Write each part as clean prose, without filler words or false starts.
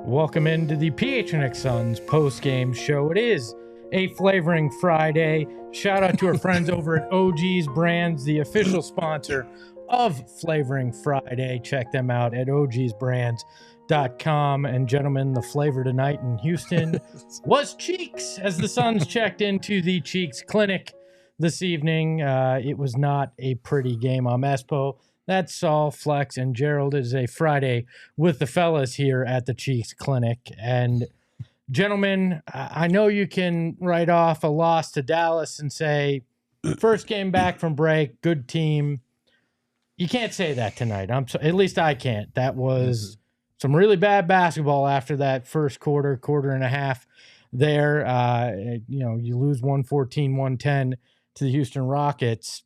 Welcome into the PHNX Suns post-game show. It is a Flavoring Friday. Shout out to our friends over at OG's Brands, the official sponsor of Flavoring Friday. Check them out at ogsbrands.com. And gentlemen, the flavor tonight in Houston was Cheeks as the Suns checked into the Cheeks Clinic this evening. It was not a pretty game on Espo. That's Saul, Flex, and Gerald. It is a Friday with the fellas here at the Cheeks Clinic. And gentlemen, I know you can write off a loss to Dallas and say, first game back from break, good team. You can't say that tonight. At least I can't. That was some really bad basketball after that first quarter and a half there. You lose 114-110 to the Houston Rockets.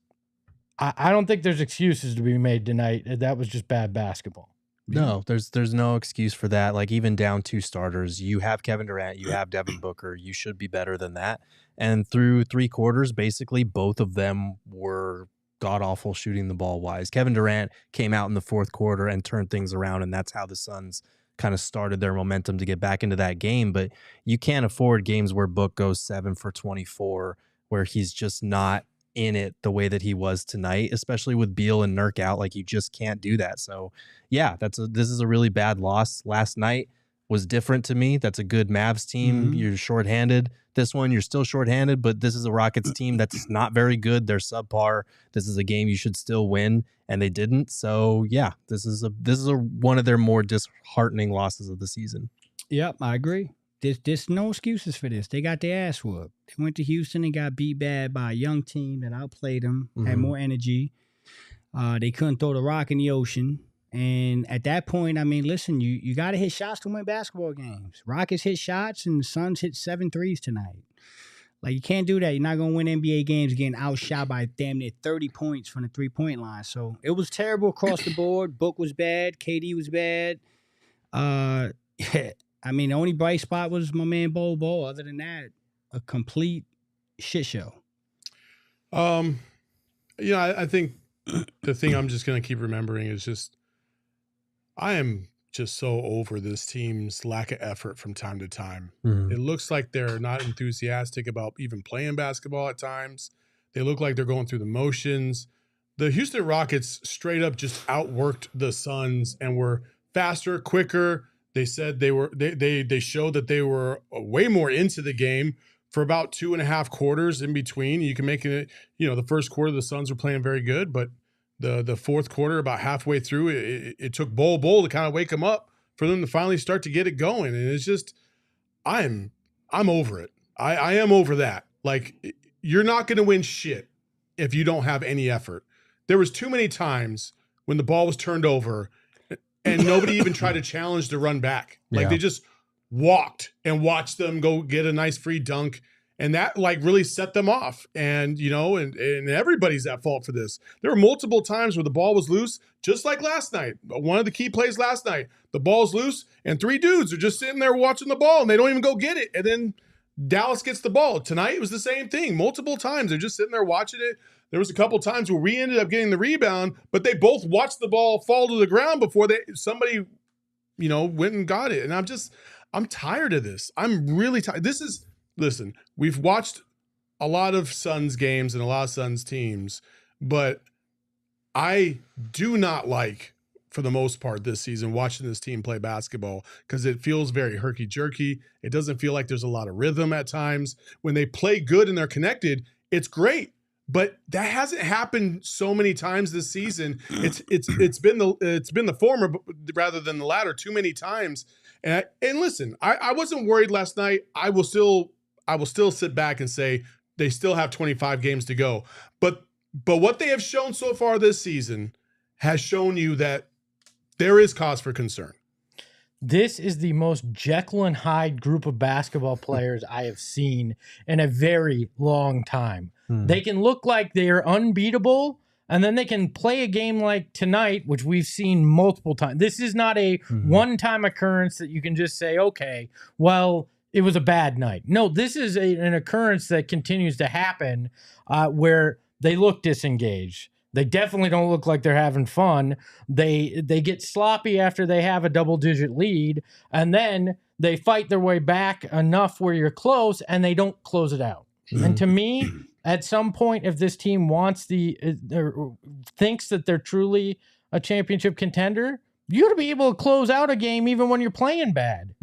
I don't think there's excuses to be made tonight. That was just bad basketball. No, there's no excuse for that. Like, even down two starters, you have Kevin Durant, you have Devin Booker. You should be better than that. And through three quarters, basically, both of them were god-awful shooting the ball wise. Kevin Durant came out in the fourth quarter and turned things around, and that's how the Suns kind of started their momentum to get back into that game. But you can't afford games where Book goes 7 for 24, where he's just not in it the way that he was tonight, especially with Beal and Nurk out. Like, you just can't do that. So yeah, this is a really bad loss. Last night was different to me. That's a good Mavs team. Mm-hmm. You're shorthanded. This one, you're still shorthanded, but this is a Rockets team that's not very good. They're subpar. This is a game you should still win, and they didn't. So yeah, this is one of their more disheartening losses of the season. Yep, I agree. There's no excuses for this. They got their ass whooped. They went to Houston and got beat bad by a young team that outplayed them, had more energy. They couldn't throw the rock in the ocean. And at that point, I mean, listen, you got to hit shots to win basketball games. Rockets hit shots, and the Suns hit 7 threes tonight. Like, you can't do that. You're not going to win NBA games getting outshot by damn near 30 points from the three-point line. So it was terrible across the board. Book was bad. KD was bad. I mean, the only bright spot was my man Bol Bol. Other than that, a complete shit show. I think the thing I'm just going to keep remembering is just I am just so over this team's lack of effort from time to time. It looks like they're not enthusiastic about even playing basketball at times. They look like they're going through the motions. The Houston Rockets straight up just outworked the Suns and were faster, quicker. They said they showed that they were way more into the game for about 2.5 quarters in between. You can make it, the first quarter the Suns were playing very good, but the fourth quarter, about halfway through, it took Bol Bol to kind of wake them up for them to finally start to get it going. And it's just, I'm over it. I am over that. Like, you're not going to win shit if you don't have any effort. There was too many times when the ball was turned over and nobody even tried to challenge the run back. Like, they just walked and watched them go get a nice free dunk. And that, like, really set them off. And, and everybody's at fault for this. There were multiple times where the ball was loose, just like last night. One of the key plays last night, the ball's loose and 3 dudes are just sitting there watching the ball and they don't even go get it. And then Dallas gets the ball. Tonight it was the same thing. Multiple times they're just sitting there watching it. There was a couple times where we ended up getting the rebound, but they both watched the ball fall to the ground before somebody, went and got it. And I'm tired of this. I'm really tired. Listen, we've watched a lot of Suns games and a lot of Suns teams, but I do not like, for the most part this season, watching this team play basketball because it feels very herky-jerky. It doesn't feel like there's a lot of rhythm at times. When they play good and they're connected, it's great. But that hasn't happened so many times this season. It's been the former rather than the latter too many times. And listen, I wasn't worried last night. I will still sit back and say they still have 25 games to go. But But what they have shown so far this season has shown you that there is cause for concern. This is the most Jekyll and Hyde group of basketball players I have seen in a very long time. They can look like they are unbeatable, and then they can play a game like tonight, which we've seen multiple times. This is not a one-time occurrence that you can just say, okay, well, it was a bad night. No, this is an occurrence that continues to happen where they look disengaged. They definitely don't look like they're having fun. They get sloppy after they have a double-digit lead, and then they fight their way back enough where you're close, and they don't close it out. And to me, at some point, if this team wants thinks that they're truly a championship contender, you got to be able to close out a game even when you're playing bad.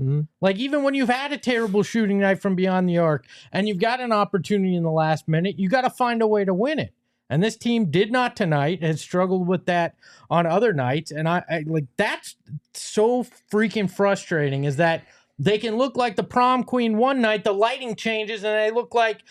Like even when you've had a terrible shooting night from beyond the arc, and you've got an opportunity in the last minute, you got to find a way to win it. And this team did not tonight, has struggled with that on other nights. And I like that's so freaking frustrating is that they can look like the prom queen one night, the lighting changes, and they look like,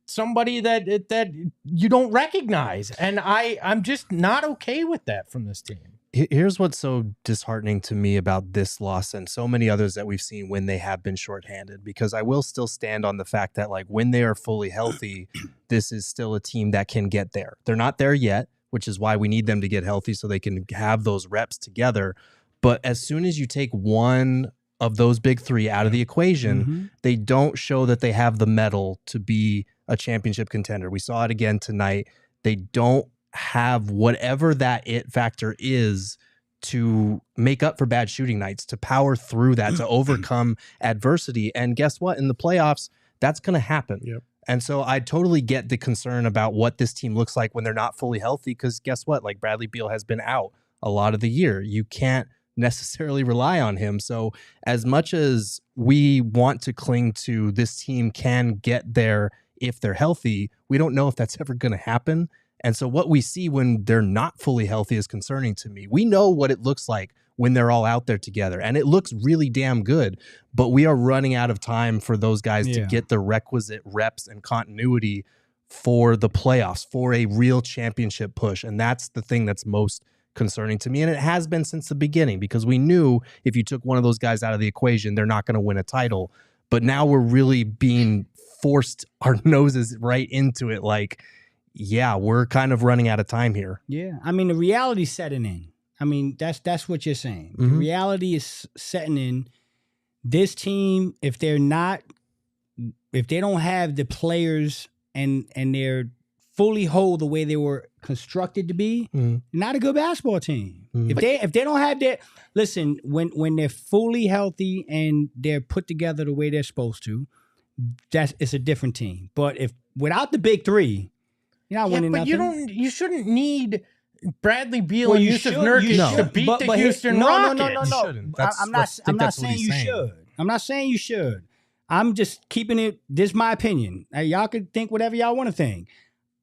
somebody that you don't recognize. And I'm just not okay with that from this team. Here's what's so disheartening to me about this loss and so many others that we've seen when they have been shorthanded, because I will still stand on the fact that like when they are fully healthy, this is still a team that can get there. They're not there yet, which is why we need them to get healthy so they can have those reps together. But as soon as you take one of those big three out of the equation, they don't show that they have the mettle to be a championship contender. We saw it again tonight. They don't have whatever that it factor is to make up for bad shooting nights, to power through that, to overcome adversity. And guess what? In the playoffs, that's going to happen. Yep. And so I totally get the concern about what this team looks like when they're not fully healthy, because guess what? Like Bradley Beal has been out a lot of the year. You can't necessarily rely on him. So as much as we want to cling to this team can get there if they're healthy, we don't know if that's ever going to happen. And so what we see when they're not fully healthy is concerning to me. We know what it looks like when they're all out there together, and it looks really damn good, but we are running out of time for those guys to get the requisite reps and continuity for the playoffs, for a real championship push. And that's the thing that's most concerning to me. And it has been since the beginning, because we knew if you took one of those guys out of the equation, they're not going to win a title. But now we're really being forced our noses right into it. Like, yeah, we're kind of running out of time here. Yeah. I mean, the reality's setting in. I mean, that's what you're saying. The reality is setting in. This team, if they don't have the players and they're fully whole the way they were constructed to be, not a good basketball team. If they don't have that, listen, when they're fully healthy and they're put together the way they're supposed to, it's a different team. But if without the big three, you're not winning nothing. You shouldn't need Bradley Beal and Yusuf Nurkic to beat the Houston Rockets. No. I'm not saying you should. I'm not saying you should. I'm just keeping it. This is my opinion. Y'all could think whatever y'all want to think.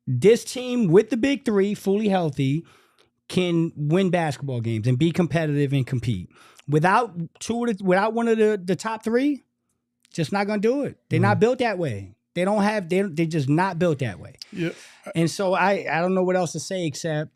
This team with the big three, fully healthy, can win basketball games and be competitive and compete. Without one of the top three, just not gonna do it. They're not built that way. They're just not built that way. Yeah. And so I don't know what else to say except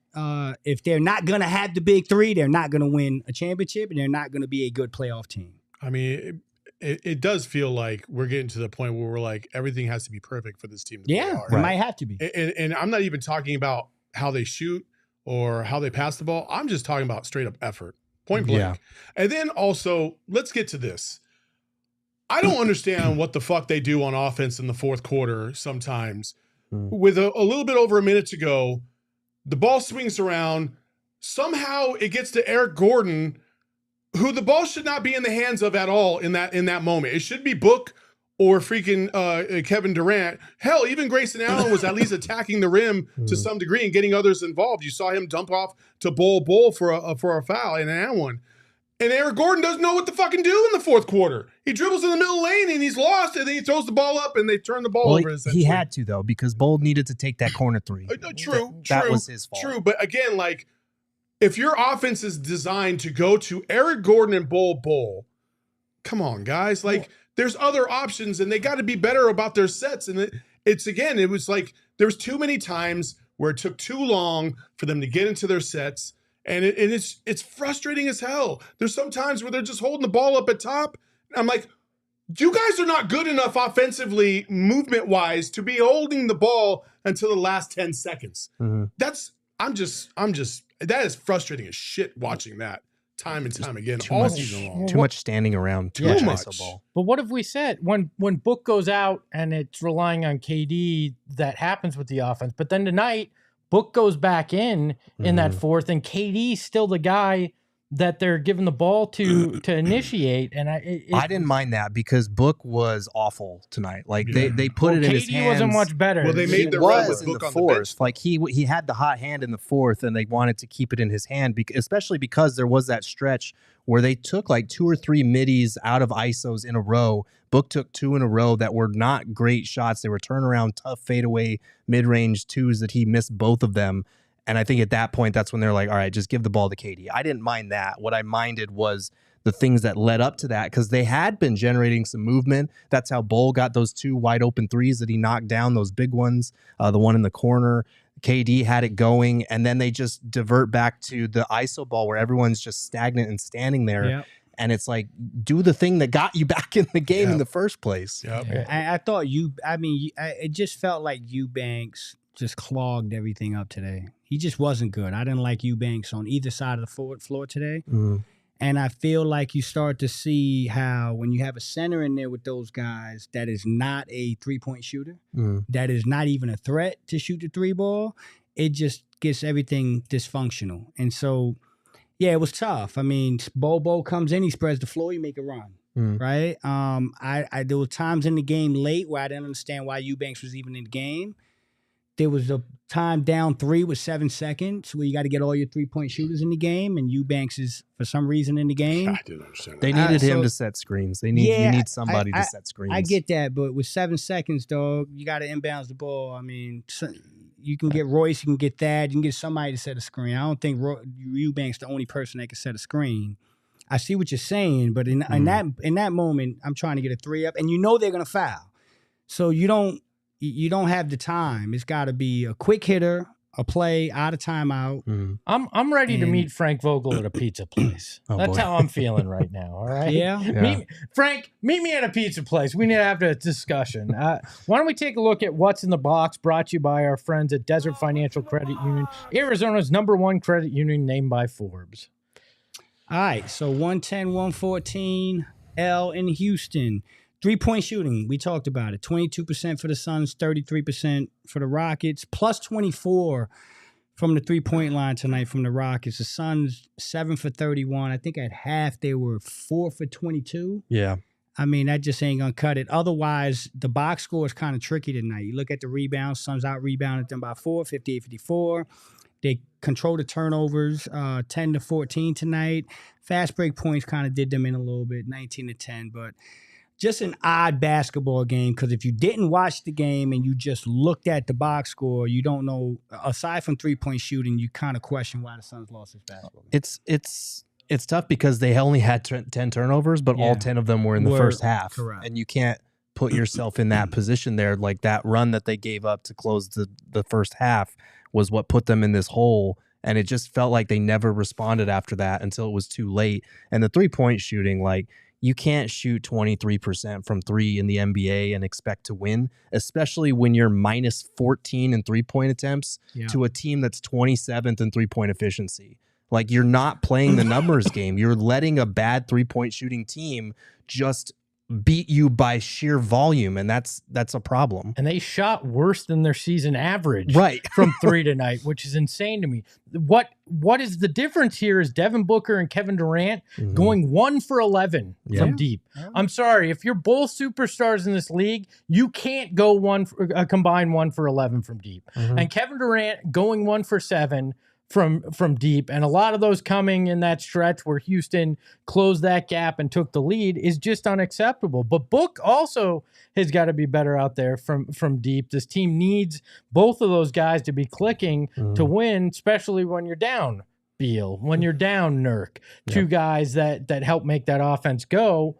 if they're not gonna have the big three, they're not gonna win a championship, and they're not gonna be a good playoff team. I mean, it does feel like we're getting to the point where we're like, everything has to be perfect for this team to play hard. It might have to be. And I'm not even talking about how they shoot or how they pass the ball. I'm just talking about straight up effort, point blank. Yeah. And then also, let's get to this. I don't understand what the fuck they do on offense in the fourth quarter sometimes. With a little bit over a minute to go, the ball swings around. Somehow it gets to Eric Gordon, who the ball should not be in the hands of at all in that moment. It should be Book or freaking Kevin Durant. Hell, even Grayson Allen was at least attacking the rim to some degree and getting others involved. You saw him dump off to Bol Bol for a foul and an one. And Eric Gordon doesn't know what to fucking do in the fourth quarter. He dribbles in the middle lane and he's lost, and then he throws the ball up and they turn the ball over. He had to, though, because Bol needed to take that corner three. True. That was his fault. True, but again, like, if your offense is designed to go to Eric Gordon and Bol Bol, come on, guys. Like, there's other options, and they got to be better about their sets. And it was like There's too many times where it took too long for them to get into their sets, and it's frustrating as hell. There's some times where they're just holding the ball up at top. I'm like, you guys are not good enough offensively, movement-wise, to be holding the ball until the last 10 seconds. Mhm. That is frustrating as shit watching that time and time again too all much. season long. Too much standing around. Too Too much much. ISO ball. But what have we said when Book goes out and it's relying on KD? That happens with the offense. But then tonight, Book goes back in that fourth, and KD's still the guy that they're giving the ball to initiate. And I didn't mind that because Book was awful tonight. Like they put it in his KD hands. wasn't much better. Well, they made their He run was with in Book the on the bench. fourth. Like he had the hot hand in the fourth, and they wanted to keep it in his hand, especially because there was that stretch where they took like 2 or 3 middies out of ISOs in a row. Book took 2 in a row that were not great shots. They were turnaround, tough fadeaway, mid-range 2s that he missed both of them. And I think at that point, that's when they're like, all right, just give the ball to KD. I didn't mind that. What I minded was the things that led up to that, because they had been generating some movement. That's how Bol got those 2 wide open threes that he knocked down, those big ones, the one in the corner. KD had it going, and then they just divert back to the ISO ball where everyone's just stagnant and standing there. Yep. And it's like, do the thing that got you back in the game in the first place. Yep. I thought it just felt like Eubanks just clogged everything up today. He just wasn't good. I didn't like Eubanks on either side of the forward floor today. And I feel like you start to see how when you have a center in there with those guys that is not a three-point shooter, that is not even a threat to shoot the 3 ball, it just gets everything dysfunctional. And so, yeah, it was tough. I mean, Bol Bol comes in, he spreads the floor, you make a run. Right? There were times in the game late where I didn't understand why Eubanks was even in the game. There was a time down 3 with 7 seconds where you got to get all your 3-point shooters in the game, and Eubanks is, for some reason, in the game. I didn't understand that. They needed him to set screens. You need somebody to set screens. I get that, but with 7 seconds, dog, you got to inbounds the ball. I mean, you can get Royce, you can get Thad, you can get somebody to set a screen. I don't think Eubanks the only person that can set a screen. I see what you're saying, but in that moment, I'm trying to get a 3 up, and you know they're gonna foul, so you don't have the time. It's got to be a quick hitter, a play out of timeout. I'm ready to meet Frank Vogel at a pizza place. That's how I'm feeling right now. All right. Yeah. Frank, meet me at a pizza place. We need to have a discussion. Why don't we take a look at what's in the box? Brought to you by our friends at Desert Financial Credit Union, Arizona's #1 credit union, named by Forbes. All right. So 110, 114, L in Houston. 3-point shooting, we talked about it. 22% for the Suns, 33% for the Rockets, plus 24 from the 3-point line tonight from the Rockets. The Suns, 7 for 31. I think at half they were 4 for 22. Yeah. I mean, that just ain't going to cut it. Otherwise, the box score is kind of tricky tonight. You look at the rebounds, Suns out-rebounded them by 4, 58-54. They control the turnovers, 10 to 14 tonight. Fast break points kind of did them in a little bit, 19 to 10, but just an odd basketball game, because if you didn't watch the game and you just looked at the box score, you don't know, aside from 3-point shooting, you kind of question why the Suns lost this basketball game. It's tough because they only had 10 turnovers, but all 10 of them were in the first half. Correct. And you can't put yourself in that position there. Like that run that they gave up to close the first half was what put them in this hole. And it just felt like they never responded after that until it was too late. And the 3-point shooting, like, you can't shoot 23% from 3 in the NBA and expect to win, especially when you're minus 14 in 3-point attempts to a team that's 27th in 3-point efficiency. Like, you're not playing the numbers game. You're letting a bad 3-point shooting team just beat you by sheer volume, and that's a problem. And they shot worse than their season average from 3 tonight, which is insane to me. What is the difference here is Devin Booker and Kevin Durant going 1 for 11 from deep. I'm sorry, if you're both superstars in this league, you can't go combine 1 for 11 from deep. And Kevin Durant going 1 for 7 from deep, and a lot of those coming in that stretch where Houston closed that gap and took the lead is just unacceptable. But Book also has got to be better out there from deep. This team needs both of those guys to be clicking to win, especially when you're down Beal, when you're down Nurk, two guys that help make that offense go.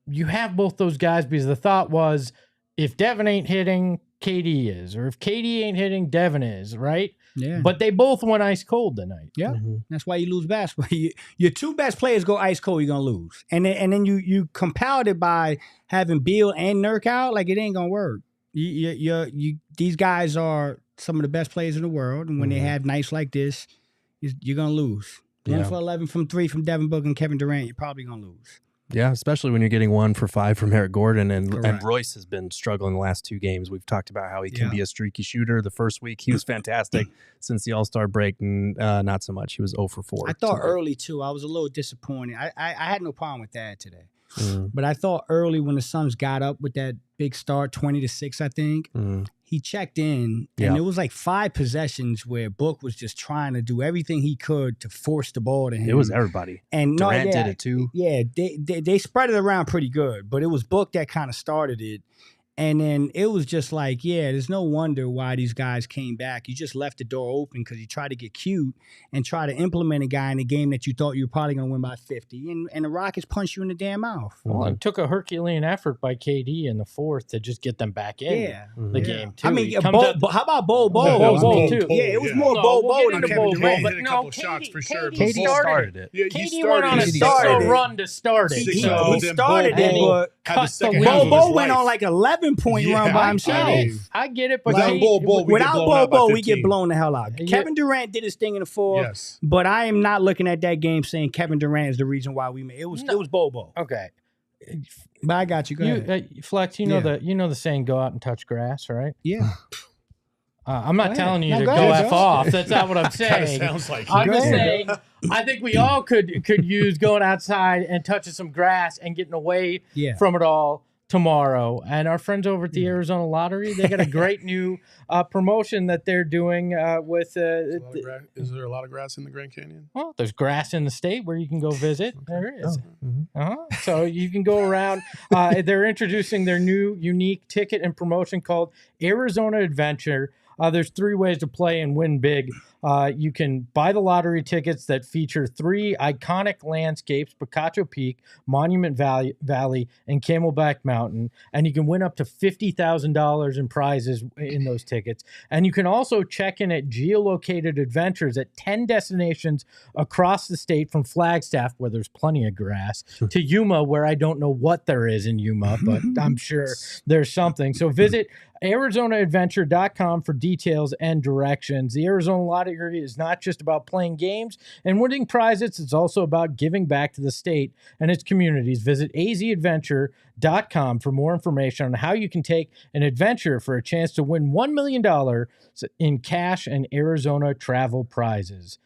You have both those guys, because the thought was, if Devin ain't hitting, KD is, or if KD ain't hitting, Devin is, right? Yeah. But they both went ice cold tonight. Yeah, that's why you lose basketball. Your two best players go ice cold, you're gonna lose, and then you compound it by having Beal and Nurk out. Like, it ain't gonna work. These guys are some of the best players in the world, and when they have nights like this, you're gonna lose. 1 for 11 from 3 from Devin Booker and Kevin Durant, you're probably gonna lose. Yeah, especially when you're getting 1 for 5 from Eric Gordon, and Correct. Royce has been struggling the last 2 games. We've talked about how he can be a streaky shooter. The first week he was fantastic. Since the All-Star break, not so much. He was 0 for 4. I thought early too. I was a little disappointed. I had no problem with that today, but I thought early when the Suns got up with that big start, 20-6, I think. He checked in, and it was like 5 possessions where Book was just trying to do everything he could to force the ball to him. It was everybody. And Durant did it too. Yeah, they spread it around pretty good, but it was Book that kind of started it. And then it was just like, there's no wonder why these guys came back. You just left the door open because you tried to get cute and try to implement a guy in a game that you thought you were probably going to win by 50. And the Rockets punched you in the damn mouth. Well, it took a Herculean effort by KD in the fourth to just get them back in the game, too. I mean, He comes up- how about Bol Bol? Bol Bol, too. Yeah, it was more Bol Bol than into Kevin Bol Durant. Bol, He hit a but couple no, shots for sure. KD started it. Yeah, KD went on a He started started run to start it. He So started it, but had the second Bol half of Bol his went life. on like 11-point run by himself. I get it, but Without KD Bol Bol, we Without get blown Bol out by Bol, we get 15. blown the hell out. Yeah. Kevin Durant did his thing in the fourth, Yes. but I am not looking at that game saying Kevin Durant is the reason why we made it. Was Bol Bol. Okay. But I got you. Go ahead. Flex, you know the saying, go out and touch grass, right? Yeah. I'm not Go telling you ahead. to No, go go ahead, F bro. off. That's not what I'm Kinda saying. sounds like I'm Go just ahead. saying, I think we all could use going outside and touching some grass and getting away from it all tomorrow. And our friends over at the Arizona Lottery, they got a great new promotion that they're doing with. Is there a lot of grass in the Grand Canyon? Well, there's grass in the state where you can go visit. There is. So you can go around. They're introducing their new unique ticket and promotion called Arizona Adventure. There's 3 ways to play and win big. You can buy the lottery tickets that feature 3 iconic landscapes, Picacho Peak, Monument Valley, and Camelback Mountain. And you can win up to $50,000 in prizes in those tickets. And you can also check in at geolocated adventures at 10 destinations across the state, from Flagstaff, where there's plenty of grass, to Yuma, where I don't know what there is in Yuma, but I'm sure there's something. So visit ArizonaAdventure.com for details and directions. The Arizona Lottery is not just about playing games and winning prizes. It's also about giving back to the state and its communities. Visit azadventure.com for more information on how you can take an adventure for a chance to win $1 million in cash and Arizona travel prizes.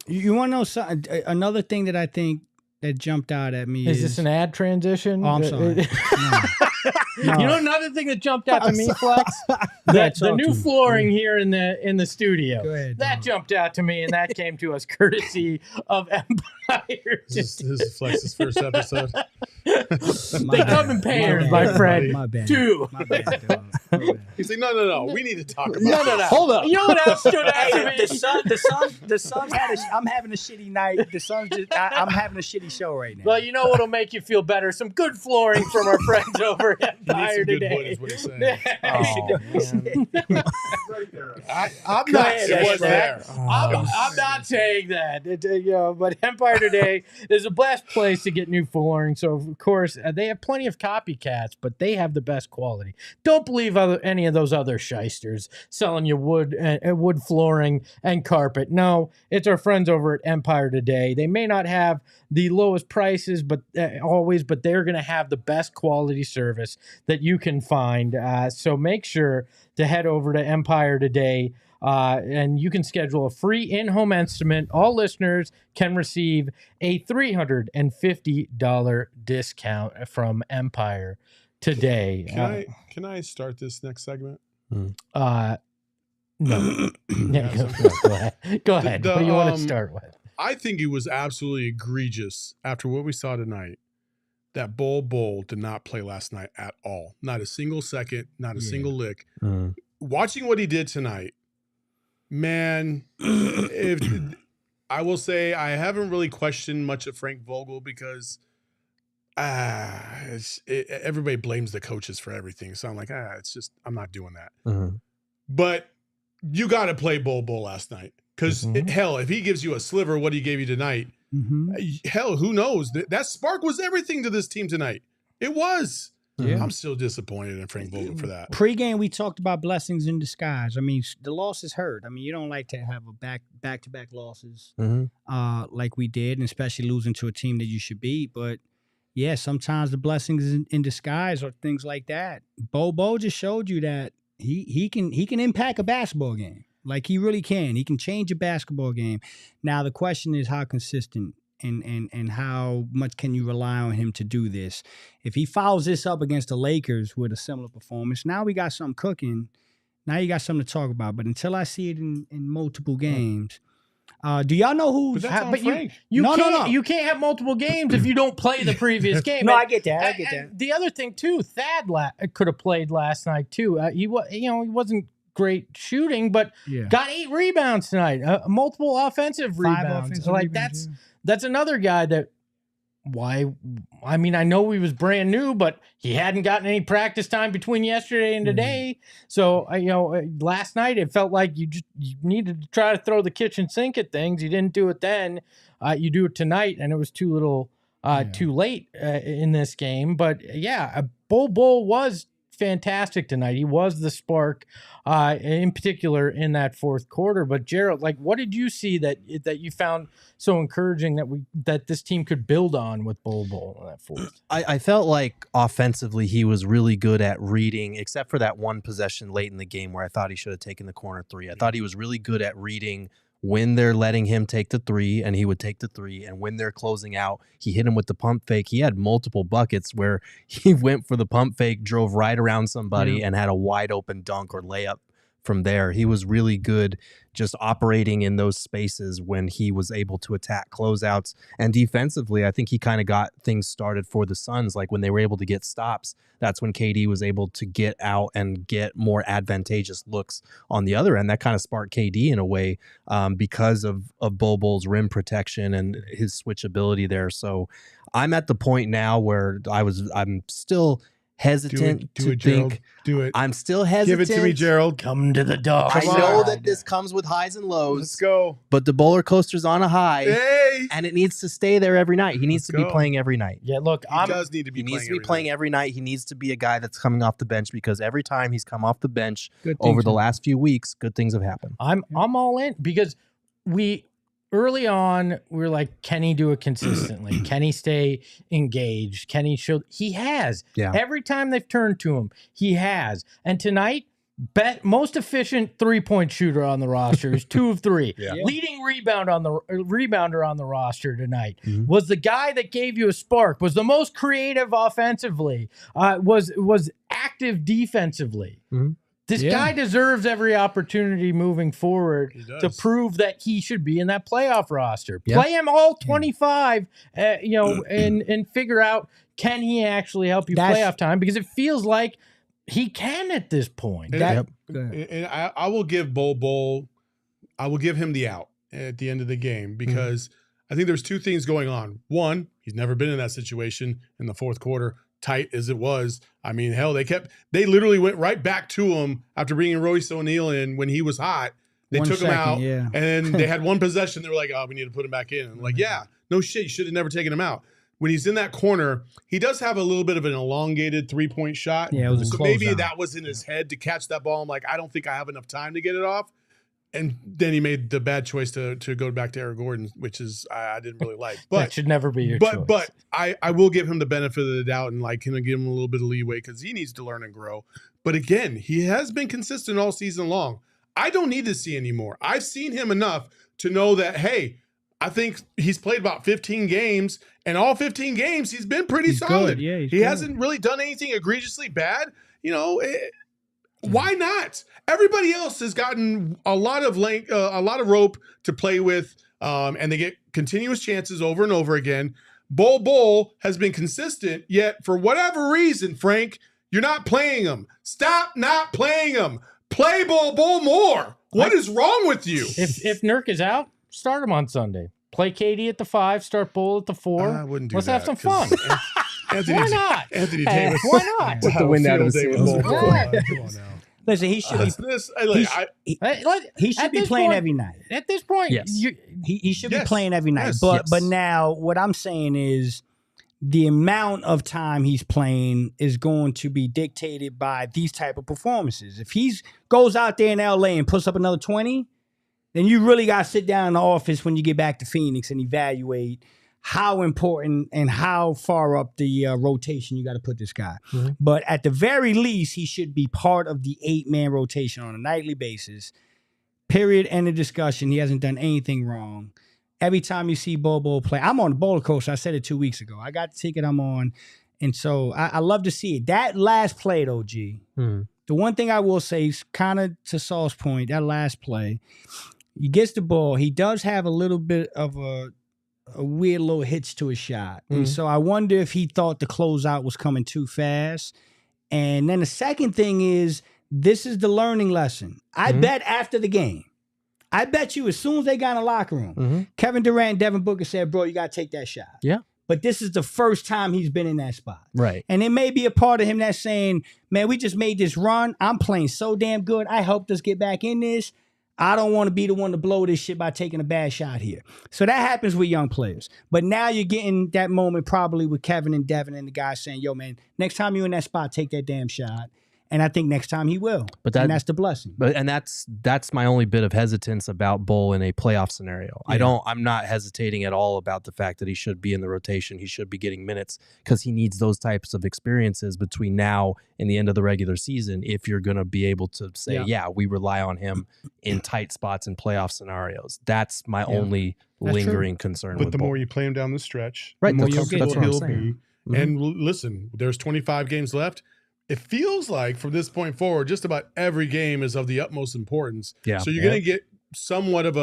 You want to know something? Another thing that I think that jumped out at me Is this an ad transition? Oh, I'm sorry. No. You know another thing that jumped out to me, Flex? The new flooring here in the studio. Go ahead, that jumped out to me, and that came to us courtesy of Empire. This is Flex's first episode. They come in pairs, my friend. My bad. 2. My bad, dog. My bad. He's like, no. We need to talk about No. this. Hold up. You know what else stood out to me? The Suns had I'm having a shitty night. The Suns I'm having a shitty show right now. Well, you know what'll make you feel better? Some good flooring from our friends over at He needs Empire some good today. wood is what he's saying. I'm Go not ahead, saying it was that. there. I'm not saying that. But Empire today is the best place to get new flooring. So of course they have plenty of copycats, but they have the best quality. Don't believe any of those other shysters selling you wood flooring and carpet. No, it's our friends over at Empire today. They may not have the lowest prices, but but they're going to have the best quality service that you can find. So make sure to head over to Empire today, and you can schedule a free in-home estimate. All listeners can receive a $350 discount from Empire today. Can I start this next segment? No. Yeah, go ahead. Go ahead. What do you want to start with? I think it was absolutely egregious after what we saw tonight that Bol Bol did not play last night at all. Not a single second, not a single lick. Watching what he did tonight, man, I will say I haven't really questioned much of Frank Vogel because everybody blames the coaches for everything. So I'm like, it's just, I'm not doing that. Mm-hmm. But you got to play Bol Bol last night. Because, hell, if he gives you a sliver of what he gave you tonight, hell, who knows? That spark was everything to this team tonight. It was. Yeah. I'm still disappointed in Frank Vogel for that. Pre-game, we talked about blessings in disguise. I mean, the losses hurt. I mean, you don't like to have a back-to-back losses like we did, and especially losing to a team that you should beat. But, yeah, sometimes the blessings in disguise or things like that. Bol Bol just showed you that he can impact a basketball game. Like, he really can. He can change a basketball game. Now, the question is how consistent and how much can you rely on him to do this? If he follows this up against the Lakers with a similar performance, now we got something cooking. Now you got something to talk about. But until I see it in multiple games, do y'all know who's... But you can't have multiple games if you don't play the previous game. No, I get that. And the other thing, too, Thad could have played last night, too. He wasn't great shooting, but got 8 rebounds tonight, multiple offensive rebounds. That's another guy that I mean, I know he was brand new, but he hadn't gotten any practice time between yesterday and today. So, last night it felt like you needed to try to throw the kitchen sink at things. You didn't do it then. You do it tonight, and it was too late in this game. But yeah, Bol Bol was fantastic tonight. He was the spark, in particular in that fourth quarter. But Gerald, what did you see that you found so encouraging that this team could build on with Bol Bol in that fourth? I felt like offensively he was really good at reading, except for that one possession late in the game where I thought he should have taken the corner three. I thought he was really good at reading when they're letting him take the three, and he would take the three. And when they're closing out, he hit him with the pump fake. He had multiple buckets where he went for the pump fake, drove right around somebody, and had a wide open dunk or layup from there. He was really good just operating in those spaces when he was able to attack closeouts. And defensively, I think he kind of got things started for the Suns. Like when they were able to get stops, that's when KD was able to get out and get more advantageous looks on the other end. That kind of sparked KD in a way because of Bol Bol's rim protection and his switchability there. So I'm at the point now where I'm still hesitant to think. Do it. I'm still hesitant. Give it to me, Gerald. Come to the dog. I know that this comes with highs and lows. Let's go. But the roller coaster's on a high, hey, and it needs to stay there every night. He needs to be playing every night. Yeah, look, he does need to be. He needs to be playing every night. He needs to be a guy that's coming off the bench, because every time he's come off the bench over the last few weeks, good things have happened. I'm all in, because early on, we were like, can he do it consistently? Can he stay engaged? Can he show? He has. Yeah. Every time they've turned to him, he has. And tonight, most efficient 3-point shooter on the roster is 2 of 3. Leading rebounder on the roster tonight. Was the guy that gave you a spark. Was the most creative offensively. Was active defensively. This guy deserves every opportunity moving forward to prove that he should be in that playoff roster. Play him all 25, and figure out, can he actually help you playoff time? Because it feels like he can at this point. And I will give Bol Bol, I will give him the out at the end of the game, because I think there's 2 things going on. One, he's never been in that situation in the fourth quarter, tight as it was. I mean, hell, they literally went right back to him after bringing Royce O'Neal in when he was hot. They took him out, and then they had one possession. They were like, oh, we need to put him back in. And I'm like, yeah, no shit, you should have never taken him out. When he's in that corner, he does have a little bit of an elongated 3-point shot. Yeah, it was so maybe that was in his head to catch that ball. I'm like, I don't think I have enough time to get it off. And then he made the bad choice to go back to Eric Gordon, which is I didn't really like. But that should never be your choice. But I will give him the benefit of the doubt and give him a little bit of leeway, because he needs to learn and grow. But again, he has been consistent all season long. I don't need to see anymore. I've seen him enough to know that, hey, I think he's played about 15 games, and all 15 games he's been pretty solid. Good. Yeah, he hasn't really done anything egregiously bad. Why not? Everybody else has gotten a lot of length, a lot of rope to play with, and they get continuous chances over and over again. Bol Bol has been consistent, yet for whatever reason, Frank, you're not playing him. Stop not playing him. Play Bol Bol more. What is wrong with you? If Nurk is out, start him on Sunday. Play KD at the 5, start Bol at the 4. I wouldn't do Let's that. have some fun. Why not? Anthony Davis. Why not? Took the wind out of his Field day sails. with Bol Bol. Come on now. Listen, he should He be playing every night. At this point, Yes. He should be Yes. playing every night. Yes. But now what I'm saying is the amount of time he's playing is going to be dictated by these type of performances. If he goes out there in LA and puts up another 20, then you really got to sit down in the office when you get back to Phoenix and evaluate how important and how far up the rotation you got to put this guy. Mhm. But at the very least, he should be part of the 8-man rotation on a nightly basis. Period. End of discussion. He hasn't done anything wrong. Every time you see Bol Bol play, I'm on the roller coaster. I said it 2 weeks ago. I got the ticket I'm on. And so I love to see it. That last play, though, G, the one thing I will say is kind of to Saul's point, that last play, he gets the ball. He does have a little bit of a weird little hitch to his shot. And so I wonder if he thought the closeout was coming too fast. And then the second thing is, this is the learning lesson. I bet after the game, I bet you as soon as they got in the locker room, Kevin Durant and Devin Booker said, bro, you got to take that shot. Yeah. But this is the first time he's been in that spot. Right. And it may be a part of him that's saying, man, we just made this run. I'm playing so damn good. I helped us get back in this. I don't want to be the one to blow this shit by taking a bad shot here. So that happens with young players. But now you're getting that moment probably with Kevin and Devin and the guy saying, yo, man, next time you're in that spot, take that damn shot. And I think next time he will. And that's the blessing. And that's my only bit of hesitance about Bol in a playoff scenario. Yeah. I'm not hesitating at all about the fact that he should be in the rotation. He should be getting minutes because he needs those types of experiences between now and the end of the regular season if you're going to be able to say, we rely on him in tight spots in playoff scenarios. That's my only lingering concern But with the Bol. more you play him down the stretch, Right, the more that's comfortable what I'm he'll saying. be. And listen, there's 25 games left. It feels like from this point forward, just about every game is of the utmost importance. Yeah. So you're going to get somewhat of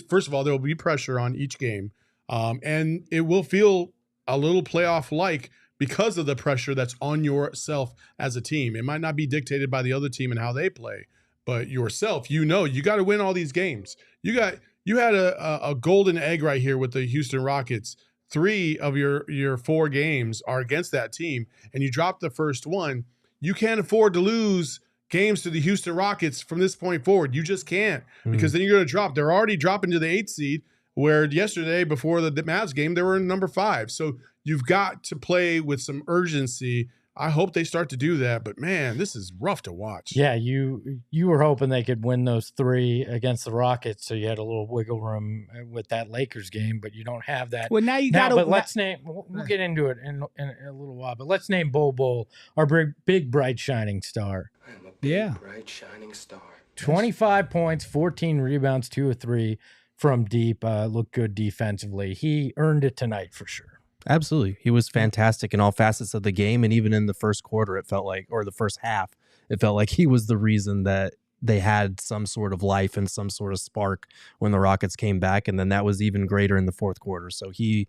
first of all, there will be pressure on each game. And it will feel a little playoff-like because of the pressure that's on yourself as a team. It might not be dictated by the other team and how they play, but yourself, you got to win all these games. You had a golden egg right here with the Houston Rockets. 3 of your 4 games are against that team, and you drop the first one. You can't afford to lose games to the Houston Rockets from this point forward. You just can't, because then you're going to drop. They're already dropping to the 8th seed, where yesterday before the Mavs game, they were in number 5. So you've got to play with some urgency. I hope they start to do that, but man, this is rough to watch. Yeah, you were hoping they could win those 3 against the Rockets, so you had a little wiggle room with that Lakers game, but you don't have that. Well, now you got to. But let's name. We'll get into it in a little while. But let's name Bol Bol our big bright shining star. I'm a big, bright, shining star. 25 points, 14 rebounds, 2 of 3 from deep. Looked good defensively. He earned it tonight for sure. Absolutely. He was fantastic in all facets of the game. And even in the first quarter, it felt like, or the first half, it felt like he was the reason that they had some sort of life and some sort of spark when the Rockets came back. And then that was even greater in the fourth quarter. So he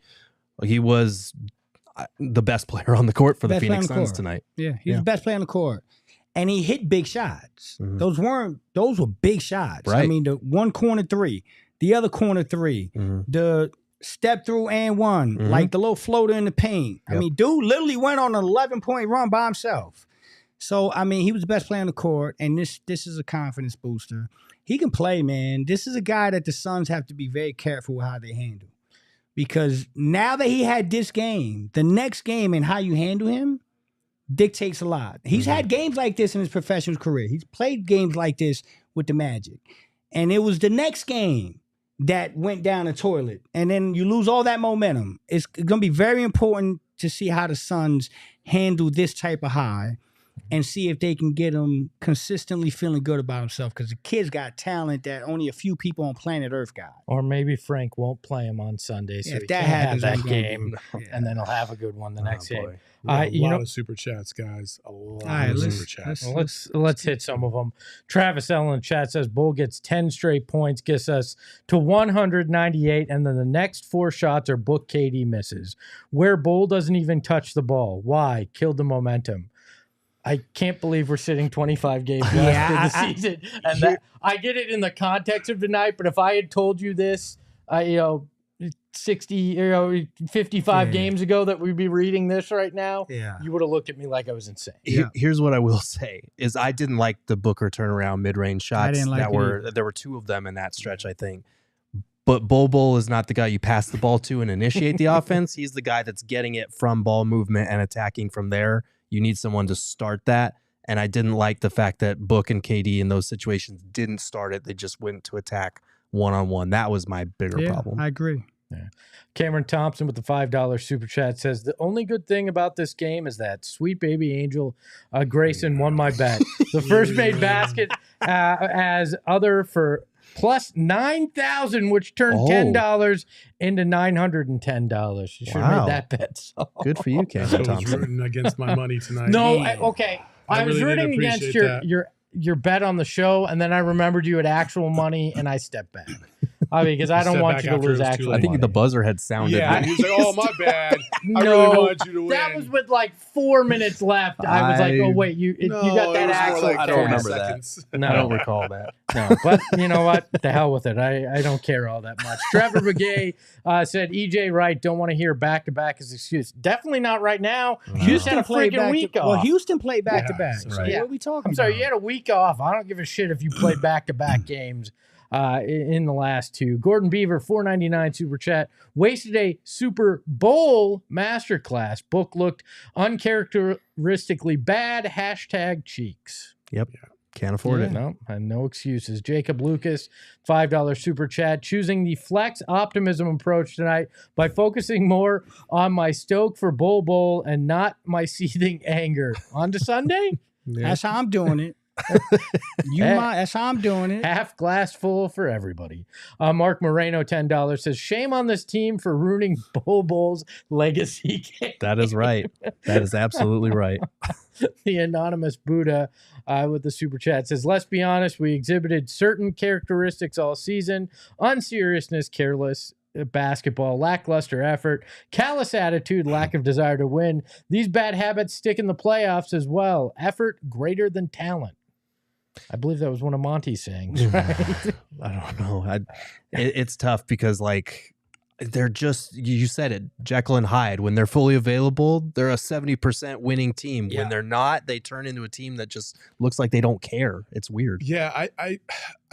was the best player on the court for the Phoenix Suns tonight. Yeah, he's the best player on the court. And he hit big shots. Those were big shots. Right. I mean, the one corner 3, the other corner 3, the step through and one, like the little floater in the paint. I mean, dude literally went on an 11-point run by himself. So, I mean, he was the best player on the court, and this is a confidence booster. He can play, man. This is a guy that the Suns have to be very careful with how they handle. Because now that he had this game, the next game and how you handle him dictates a lot. He's had games like this in his professional career. He's played games like this with the Magic. And it was the next game that went down the toilet. And then you lose all that momentum. It's going to be very important to see how the Suns handle this type of high and see if they can get him consistently feeling good about himself, because the kid's got talent that only a few people on planet Earth got. Or maybe Frank won't play him on Sunday, so If he that can't happens, have I'm that gonna game, and then he'll have a good one the next game. A lot of super chats, guys. A lot of super chats. Well, let's hit some of them. Travis L in the chat says Bol gets 10 straight points, gets us to 198, and then the next 4 shots are book KD misses. Where Bol doesn't even touch the ball. Why? Killed the momentum. I can't believe we're sitting 25 games left in the season. And I get it in the context of tonight, but if I had told you this, 60, 55 games ago that we'd be reading this right now, you would have looked at me like I was insane. Here's what I will say is I didn't like the Booker turnaround mid-range shots there were 2 of them in that stretch, I think. But Bol Bol is not the guy you pass the ball to and initiate the offense. He's the guy that's getting it from ball movement and attacking from there. You need someone to start that. And I didn't like the fact that Book and KD in those situations didn't start it. They just went to attack one-on-one. That was my bigger problem. I agree. Yeah. Cameron Thompson with the $5 super chat says the only good thing about this game is that sweet baby angel Grayson won my bet. The first made basket as other for plus 9,000, which turned $10 into $910. You should have made that bet. So. Good for you, Cameron Thompson. I was rooting against my money tonight. No, okay. I was really rooting against your bet on the show, and then I remembered you had actual money, and I stepped back. I mean, because I don't want you to lose actual money. I think the buzzer had sounded. Yeah, he was like, "Oh, my bad. I really wanted you to win." That was with like 4 minutes left. I was like, "Oh wait, you got that actual." Like I don't remember seconds. that. No, I don't recall that. No, but you know what? The hell with it. I don't care all that much. Trevor Begay said, EJ Wright, don't want to hear back-to-back as excuse. Definitely not right now. Houston had a freaking week off. Well, Houston played back-to-back. Yeah, So what are we talking about? I'm sorry, you had a week off. I don't give a shit if you played back-to-back games in the last 2. Gordon Beaver, $4.99 super chat. Wasted a Super Bowl masterclass. Book looked uncharacteristically bad. #cheeks. Yep. Can't afford it. No, no excuses. Jacob Lucas, $5 super chat. Choosing the flex optimism approach tonight by focusing more on my stoke for Bol Bol and not my seething anger. On to Sunday? That's how I'm doing it. That's how I'm doing it. Half glass full for everybody. Mark Moreno, $10 says, shame on this team for ruining Bol Bol's legacy game. That is right. That is absolutely right. The anonymous Buddha with the super chat says, let's be honest, we exhibited certain characteristics all season: unseriousness, careless basketball, lackluster effort, callous attitude, lack of desire to win. These bad habits stick in the playoffs as well. Effort greater than talent. I believe that was one of Monty's sayings, right? I don't know. It's tough because, like, they're just, you said it, Jekyll and Hyde. When they're fully available, they're a 70% winning team. Yeah. When they're not, they turn into a team that just looks like they don't care. It's weird. Yeah, I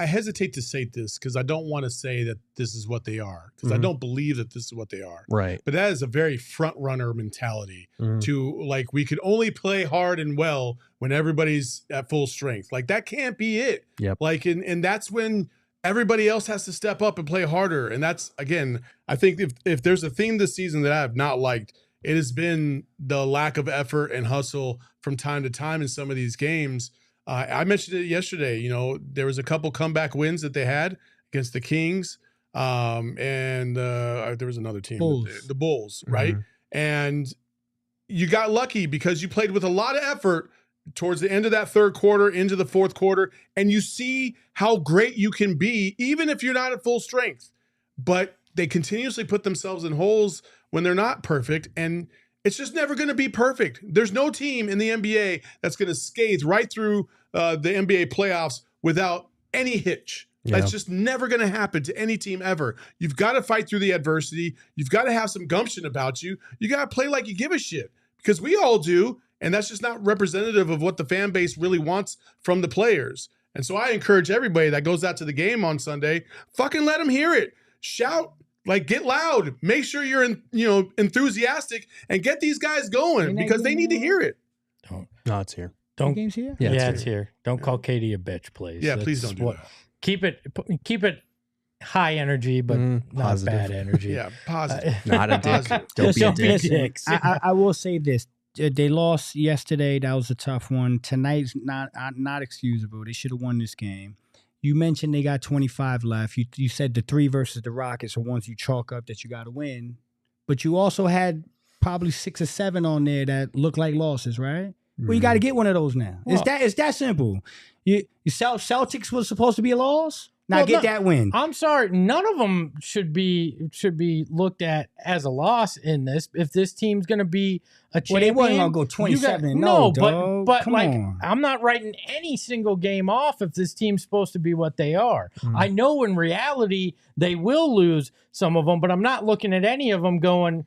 hesitate to say this because I don't want to say that this is what they are, because I don't believe that this is what they are. Right. But that is a very front runner mentality to, like, we could only play hard and well when everybody's at full strength. Like, that can't be it. Yep. Like, and that's when everybody else has to step up and play harder. And that's, again, I think if there's a theme this season that I have not liked, it has been the lack of effort and hustle from time to time in some of these games. I mentioned it yesterday. You know, there was a couple comeback wins that they had against the Kings, and there was another team, the Bulls, right? And you got lucky because you played with a lot of effort towards the end of that third quarter into the fourth quarter, and you see how great you can be even if you're not at full strength. But they continuously put themselves in holes when they're not perfect, and it's just never going to be perfect. There's no team in the NBA that's going to skate right through the NBA playoffs without any hitch. Yeah. That's just never going to happen to any team ever. You've got to fight through the adversity. You've got to have some gumption about you. You got to play like you give a shit, because we all do. And that's just not representative of what the fan base really wants from the players. And so I encourage everybody that goes out to the game on Sunday, fucking let them hear it. Shout, like, get loud. Make sure you're enthusiastic and get these guys going, because they need to hear it. No, it's here. Don't. Game's here? Yeah, it's here. Don't call Katie a bitch, please. Yeah, please don't do that. Keep it high energy, but not positive. Bad energy. Yeah, positive. Not a dick. Don't be a dick. I will say this. They lost yesterday. That was a tough one. Tonight's not excusable. They should have won this game. You mentioned they got 25 left. You said the 3 versus the Rockets are ones you chalk up that you got to win. But you also had probably 6 or 7 on there that look like losses, right? Well, you got to get one of those now. Well, it's that simple. You Celtics was supposed to be a loss. Now get that win. I'm sorry, none of them should be looked at as a loss in this. If this team's going to be a champion, Well, they wasn't gonna go 27. But come like on. I'm not writing any single game off if this team's supposed to be what they are. I know in reality they will lose some of them, but I'm not looking at any of them going,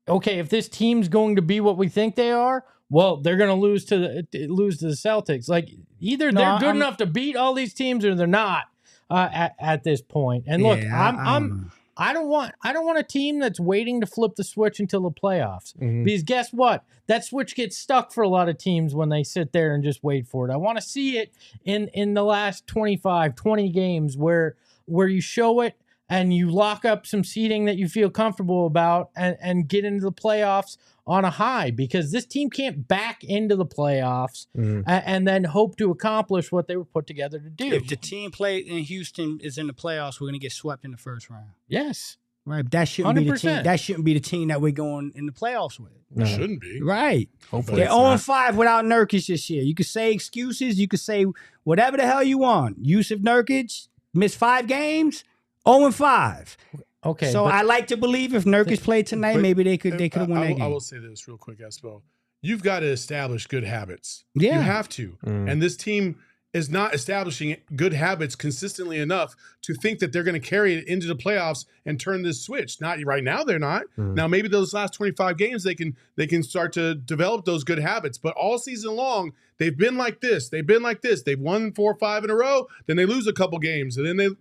okay, if this team's going to be what we think they are, well, they're going to lose to the Celtics. Like either they're good enough to beat all these teams or they're not. At this point, and look, I don't want a team that's waiting to flip the switch until the playoffs. Because guess what? That switch gets stuck for a lot of teams when they sit there and just wait for it. I want to see it in the last 25, 20 games where you show it and you lock up some seeding that you feel comfortable about and get into the playoffs on a high, because this team can't back into the playoffs and then hope to accomplish what they were put together to do. If the team played in Houston is in the playoffs, we're going to get swept in the first round. Yes. Right. That shouldn't 100%. Be the team. That shouldn't be the team that we're going in the playoffs with. It shouldn't be. Right. Hopefully they're 0-5 without Nurkic this year. You could say excuses. You could say whatever the hell you want. Yusuf Nurkic missed 5 games, 0-5. Okay. So I like to believe if Nurkic played tonight, maybe they could have won that game. I will say this real quick, Espo. You've got to establish good habits. Yeah. You have to. And this team is not establishing good habits consistently enough to think that they're going to carry it into the playoffs and turn this switch. Not right now, they're not. Now maybe those last 25 games they can start to develop those good habits. But all season long, they've been like this. They've won 4 or 5 in a row, then they lose a couple games, and then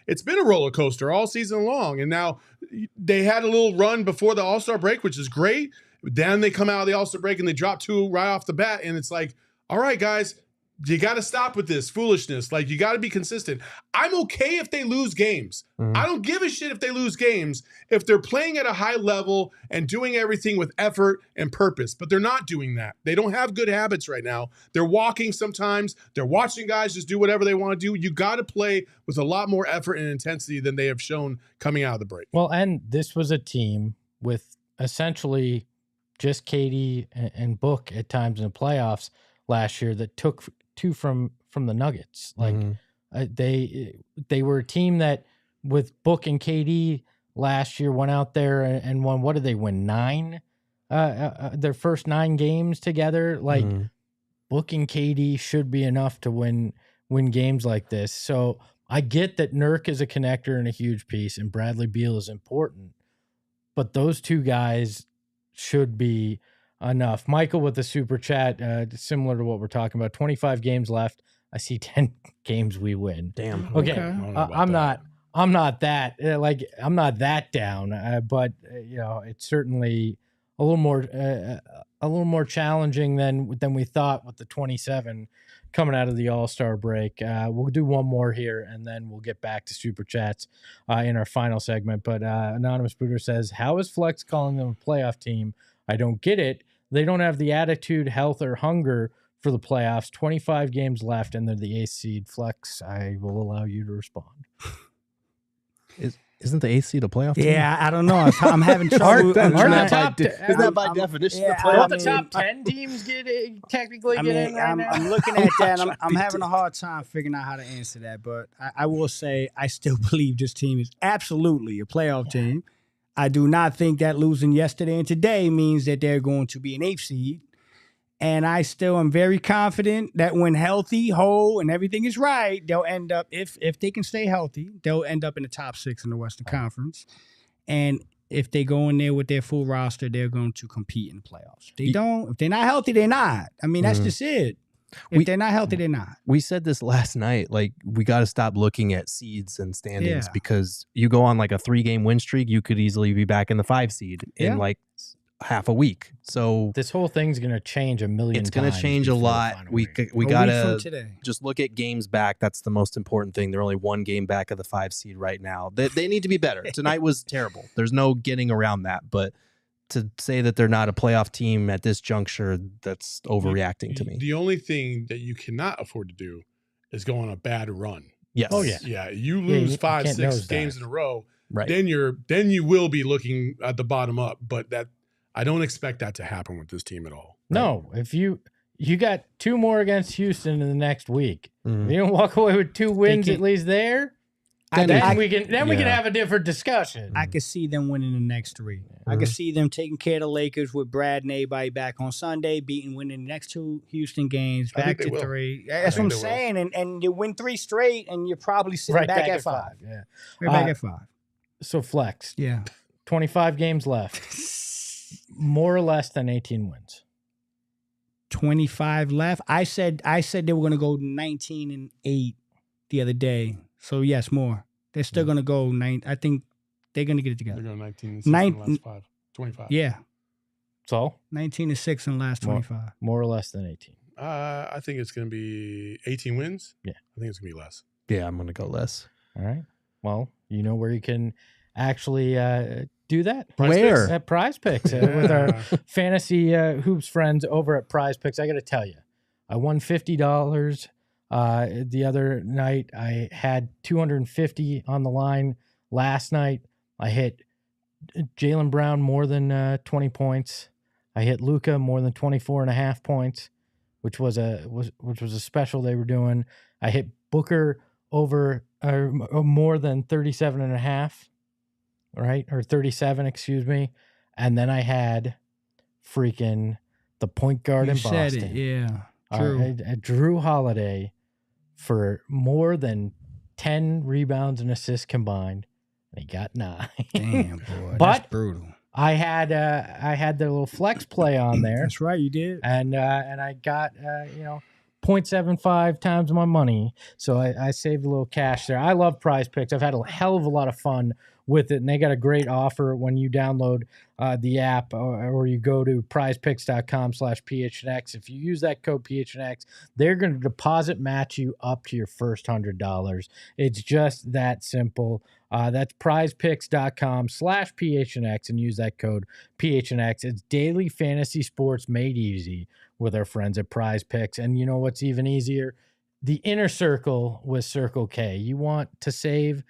it's been a roller coaster all season long. And now they had a little run before the All-Star break, which is great. Then they come out of the All-Star break and they drop 2 right off the bat, and it's like, all right, guys, you got to stop with this foolishness. Like, you got to be consistent. I'm okay if they lose games. I don't give a shit if they lose games if they're playing at a high level and doing everything with effort and purpose. But they're not doing that. They don't have good habits right now. They're walking sometimes. They're watching guys just do whatever they want to do. You got to play with a lot more effort and intensity than they have shown coming out of the break. Well, and this was a team with essentially just KD and Book at times in the playoffs last year that took 2 from the Nuggets. Like they were a team that with Book and KD last year went out there and won. What did they win? 9? Their first 9 games together. Like Book and KD should be enough to win games like this. So I get that Nurk is a connector and a huge piece, and Bradley Beal is important, but those 2 guys should be enough. Michael with the super chat, similar to what we're talking about. 25 games left. I see 10 games we win. Damn. Okay. I'm not that down. But it's certainly a little more challenging than we thought with the 27 coming out of the All-Star break. We'll do one more here, and then we'll get back to super chats in our final segment. But Anonymous Booter says, how is Flex calling them a playoff team? I don't get it. They don't have the attitude, health, or hunger for the playoffs. 25 games left, and they're the 8th seed. Flex, I will allow you to respond. Isn't the 8th seed a playoff team? Yeah, I don't know. I'm having trouble. Isn't that by definition a playoff the top 10 teams technically get in right now? I'm looking at that. I'm having a hard time figuring out how to answer that. But I will say I still believe this team is absolutely a playoff team. I do not think that losing yesterday and today means that they're going to be an 8th seed. And I still am very confident that when healthy, whole, and everything is right, they'll end up, if they can stay healthy, they'll end up in the top 6 in the Western Conference. And if they go in there with their full roster, they're going to compete in the playoffs. If they're not healthy, they're not. I mean, that's just it. If they're not healthy, they're not. We said this last night. Like, we got to stop looking at seeds and standings because you go on like a 3-game win streak, you could easily be back in the 5 seed in like half a week. So this whole thing's going to change a million times. It's going to change a lot. We got to just look at games back. That's the most important thing. They're only 1 game back of the 5 seed right now. They need to be better. Tonight was terrible. There's no getting around that. But to say that they're not a playoff team at this juncture, that's overreacting to me. The only thing that you cannot afford to do is go on a bad run. Yes. Oh yeah. Yeah. You lose 5, 6 games in a row. Right. Then you will be looking at the bottom up. But I don't expect that to happen with this team at all. No. Right? If you got 2 more against Houston in the next week, if you don't walk away with 2 wins at least there. Then we can have a different discussion. I could see them winning the next 3. I could see them taking care of the Lakers with Brad and everybody back on Sunday, winning the next 2 Houston games, back to 3. That's what I'm saying. And you win 3 straight, and you're probably sitting back at 5. Yeah, we're back at 5. So flex. Yeah, 25 games left. More or less than 18 wins. 25 left. I said they were going to go 19-8 the other day. So yes, more. They're still going to go 9. I think they're going to get it together. They're going 19-6 in the last 5. 25. Yeah. So 19-6 in the last 25. More or less than 18. I think it's going to be 18 wins. Yeah. I think it's going to be less. Yeah, I'm going to go less. All right. Well, you know where you can actually do that? Where? At Prize Picks with our fantasy hoops friends over at Prize Picks. I got to tell you, I won $50 the other night. I had $250 on the line last night. I hit Jaylen Brown more than 20 points. I hit Luka more than 24.5 points, which was a special they were doing. I hit Booker over more than 37.5. Right? Or 37, excuse me. And then I had freaking the point guard in Boston. Said it, yeah. True. Drew Holiday for more than 10 rebounds and assists combined. And he got 9. Damn, boy. But that's brutal. I had the little flex play on there. That's right, you did. And I got 0.75 times my money. So I saved a little cash there. I love Prize Picks. I've had a hell of a lot of fun with it, and they got a great offer when you download the app or you go to prizepicks.com/PHNX. If you use that code PHNX, they're going to deposit match you up to your first $100. It's just that simple. That's prizepicks.com/PHNX and use that code PHNX. It's daily fantasy sports made easy with our friends at Prize Picks. And you know what's even easier? The inner circle with Circle K. You want to save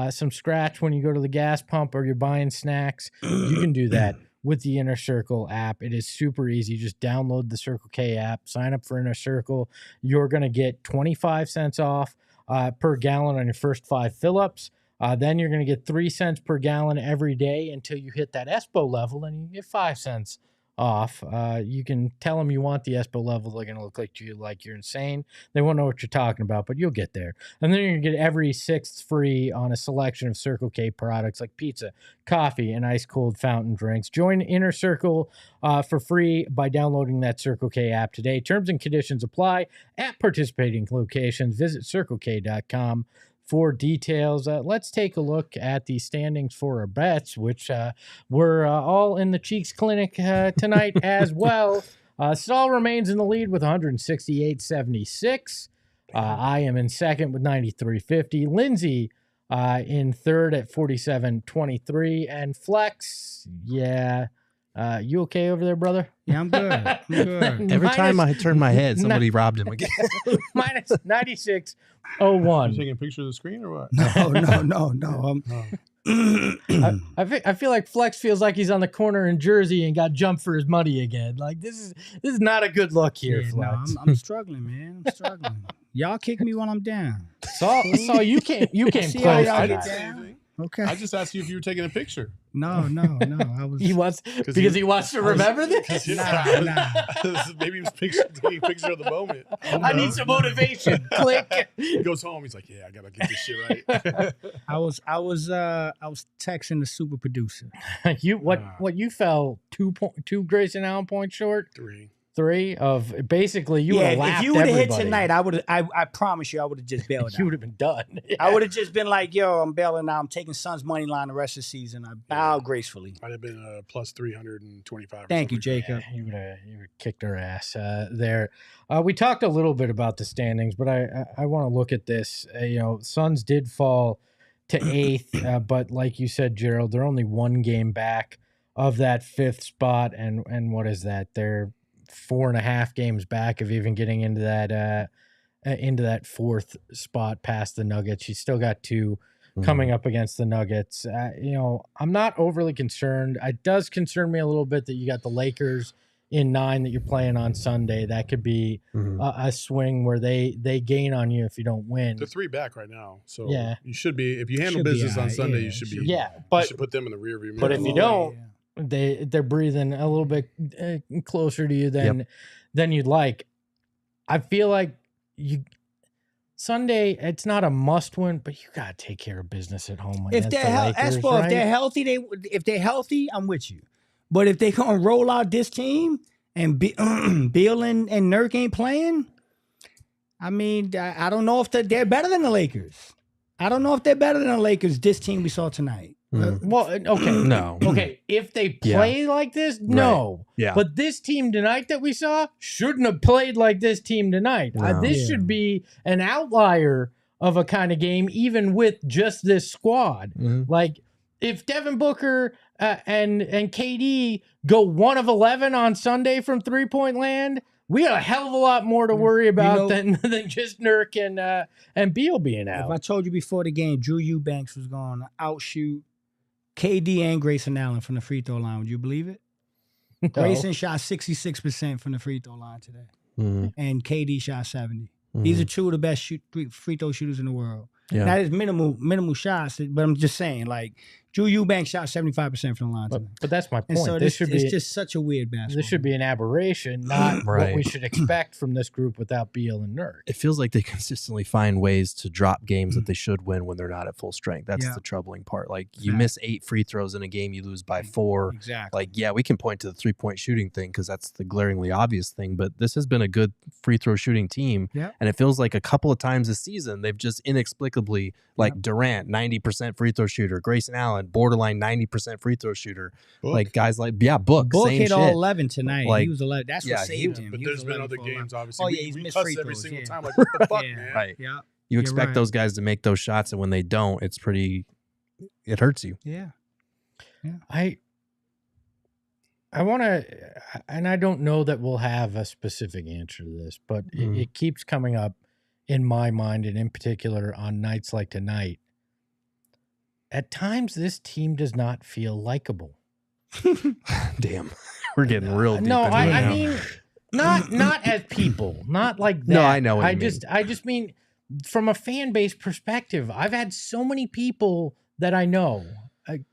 some scratch when you go to the gas pump or you're buying snacks, you can do that with the Inner Circle app. It is super easy. Just download the Circle K app, sign up for Inner Circle. You're going to get 25 cents off per gallon on your first 5 fill-ups. Then you're going to get 3 cents per gallon every day until you hit that ESPO level, and you get 5 cents off. You can tell them you want the ESPO level. They're going to look like you're insane. They won't know what you're talking about, but you'll get there. And then you're going to get every 6th free on a selection of Circle K products like pizza, coffee, and ice cold fountain drinks. Join Inner Circle for free by downloading that Circle K app today. Terms and conditions apply at participating locations. Visit CircleK.com for details. Let's take a look at the standings for our bets, which we're all in the Cheeks Clinic tonight as well. Stahl remains in the lead with 168.76. I am in second with 93.50. Lindsay in third at 47.23. And Flex, you okay over there, brother? Yeah, I'm good. I'm good. Every time I turn my head, somebody robbed him again. Minus 96.01. You taking a picture of the screen or what? No. I feel like Flex feels like he's on the corner in Jersey and got jumped for his money again. Like this is not a good look here, Yeah, Flex. no, I'm struggling, man. I'm struggling. Y'all kick me when I'm down. Saw you came See close. how y'all I to didn't that. say anything. Okay. I just asked you if you were taking a picture. No. I was. He wants because he wants to remember this. Nah. Maybe he was taking a picture of the moment. I need some motivation. Click. He goes home. He's like, "Yeah, I gotta get this shit right." I was texting the super producer. You fell 2 Grayson Allen points short. 3 of basically you would have laughed. If you would have hit everybody. tonight, I promise you, I would have just bailed out. You would have been done. I would have just been like, yo, I'm bailing out. I'm taking Suns money line the rest of the season. I bow gracefully. I'd have been plus 325. Thank you, Jacob. You would have kicked our ass there. We talked a little bit about the standings, but I want to look at this. Suns did fall to 8th, but like you said, Gerald, they're only 1 game back of that 5th spot, and what is that? They're 4.5 games back of even getting into that 4th spot past the Nuggets. You still got 2 coming up against the Nuggets. I'm not overly concerned. It does concern me a little bit that you got the Lakers in 9 that you're playing on Sunday. That could be a swing where they gain on you if you don't win. They're 3 back right now, so Yeah. you should be, if you handle business on Sunday, you should be. Yeah, You but should put them in the rear view mirror. but if you don't, they're breathing a little bit closer to you than you'd like. I feel like Sunday, it's not a must win, but you gotta take care of business at home. If they're if they're healthy, if they're healthy, I'm with you. But if they gonna roll out this team and Beal and Nurk ain't playing, I mean, I don't know if they're better than the Lakers. I don't know if they're better than the Lakers. This team we saw tonight. Well, okay, No. Okay, if they play like this, no. Yeah. But this team tonight that we saw shouldn't have played like this team tonight. No. This should be an outlier of a kind of game, even with just this squad. Like, if Devin Booker and KD go 1 of 11 on Sunday from 3-point land, we got a hell of a lot more to worry about than just Nurk and Beal being out. If I told you before the game, Drew Eubanks was going to outshoot KD and Grayson Allen from the free throw line, would you believe it? No. Grayson shot 66% from the free throw line today, and KD shot 70%. These are 2 of the best free throw shooters in the world. Yeah. That is minimal shots, but I'm just saying, like, Drew Eubanks shot 75% from the line tonight. But that's my point. And so This should be it's just such a weird basketball. This should be an aberration, not what we should expect from this group without Beal and Nurk. It feels like they consistently find ways to drop games that they should win when they're not at full strength. That's the troubling part. Like, you miss 8 free throws in a game, you lose by 4. Exactly. Like, yeah, we can point to the 3-point shooting thing because that's the glaringly obvious thing, but this has been a good free throw shooting team. Yeah. And it feels like a couple of times this season, they've just inexplicably, like Durant, 90% free throw shooter, Grayson Allen, borderline 90% free throw shooter. Book. Like, guys like, Book same hit shit. all 11 tonight. Like, he was 11. That's what saved him. But He there's was been 11 other for games, 11. obviously. Oh, yeah, he's we missed cuss free every throws, single yeah. time. Like, what the fuck, Yeah. man? Right. Yeah. You expect those guys to make those shots, and when they don't, it hurts you. Yeah. I want to, and I don't know that we'll have a specific answer to this, but it keeps coming up in my mind, and in particular on nights like tonight. At times, this team does not feel likable. Damn, we're getting real deep. No, into it I now. mean, not as people, not like that. No, I know what I you mean. just mean from a fan base perspective. I've had so many people that I know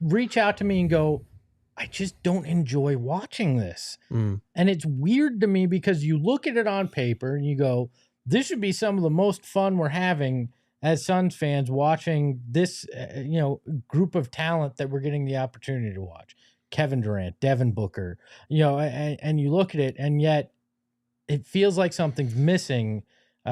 reach out to me and go, I just don't enjoy watching this. And it's weird to me because you look at it on paper and you go, this should be some of the most fun we're having as Suns fans watching this, group of talent that we're getting the opportunity to watch. Kevin Durant, Devin Booker, and you look at it, and yet it feels like something's missing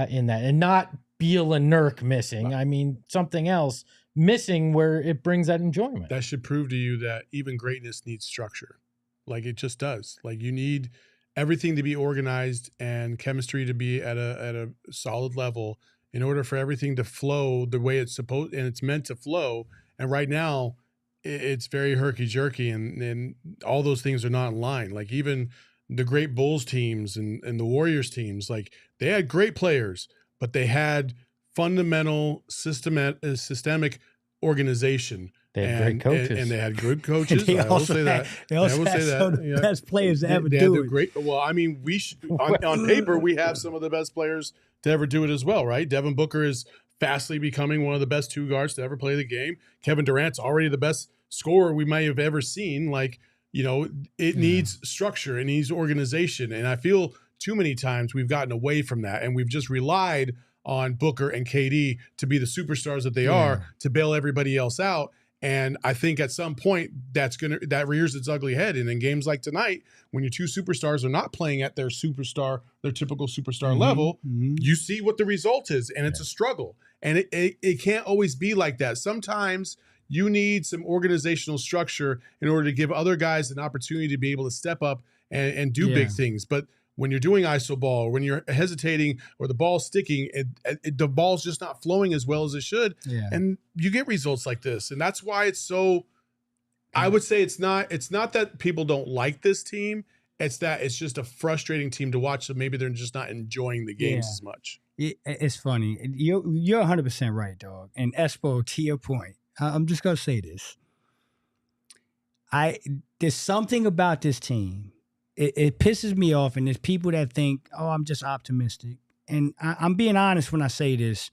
in that, and not Beal and Nurk missing. I mean, something else missing where it brings that enjoyment. That should prove to you that even greatness needs structure. Like, it just does. Like, you need everything to be organized and chemistry to be at a solid level in order for everything to flow the way it's supposed and it's meant to flow. And right now, it's very herky-jerky, and all those things are not in line. Like, even the great Bulls teams and the Warriors teams, like, they had great players, but they had fundamental systemic organization. They had great coaches. And they had good coaches. They I will also say that. They also had some of the best players to ever do it. Great. Well, I mean, we on paper, we have some of the best players to ever do it as well, right? Devin Booker is fastly becoming one of the best 2 guards to ever play the game. Kevin Durant's already the best scorer we may have ever seen. Like, it needs structure, it needs organization. And I feel too many times we've gotten away from that, and we've just relied on Booker and KD to be the superstars that they are, to bail everybody else out. And I think at some point that rears its ugly head. And in games like tonight, when your 2 superstars are not playing at their typical superstar level, you see what the result is, and it's a struggle. And it can't always be like that. Sometimes you need some organizational structure in order to give other guys an opportunity to be able to step up and do big things. But when you're doing iso ball, or when you're hesitating, or the ball's sticking, the ball's just not flowing as well as it should. Yeah. And you get results like this. And that's why it's so, I would say it's not that people don't like this team. It's that it's just a frustrating team to watch. So maybe they're just not enjoying the games as much. It's funny. You're 100% right, dog. And Espo, to your point, I'm just going to say this. There's something about this team it pisses me off, and there's people that think, oh, I'm just optimistic. And I'm being honest when I say this.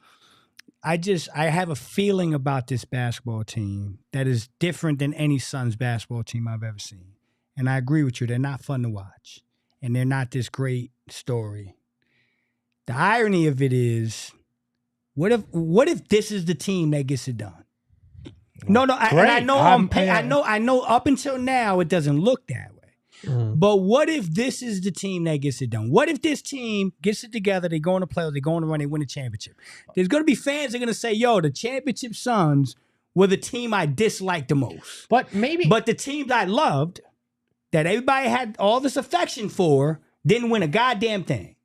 I have a feeling about this basketball team that is different than any Suns basketball team I've ever seen. And I agree with you. They're not fun to watch. And they're not this great story. The irony of it is, what if this is the team that gets it done? No, and I know I know up until now it doesn't look that way. But what if this is the team that gets it done? What if this team gets it together, they go in the playoffs, they go on the run, they win a championship? There's going to be fans that are going to say, yo, the championship Suns were the team I disliked the most. But the teams I loved, that everybody had all this affection for, didn't win a goddamn thing.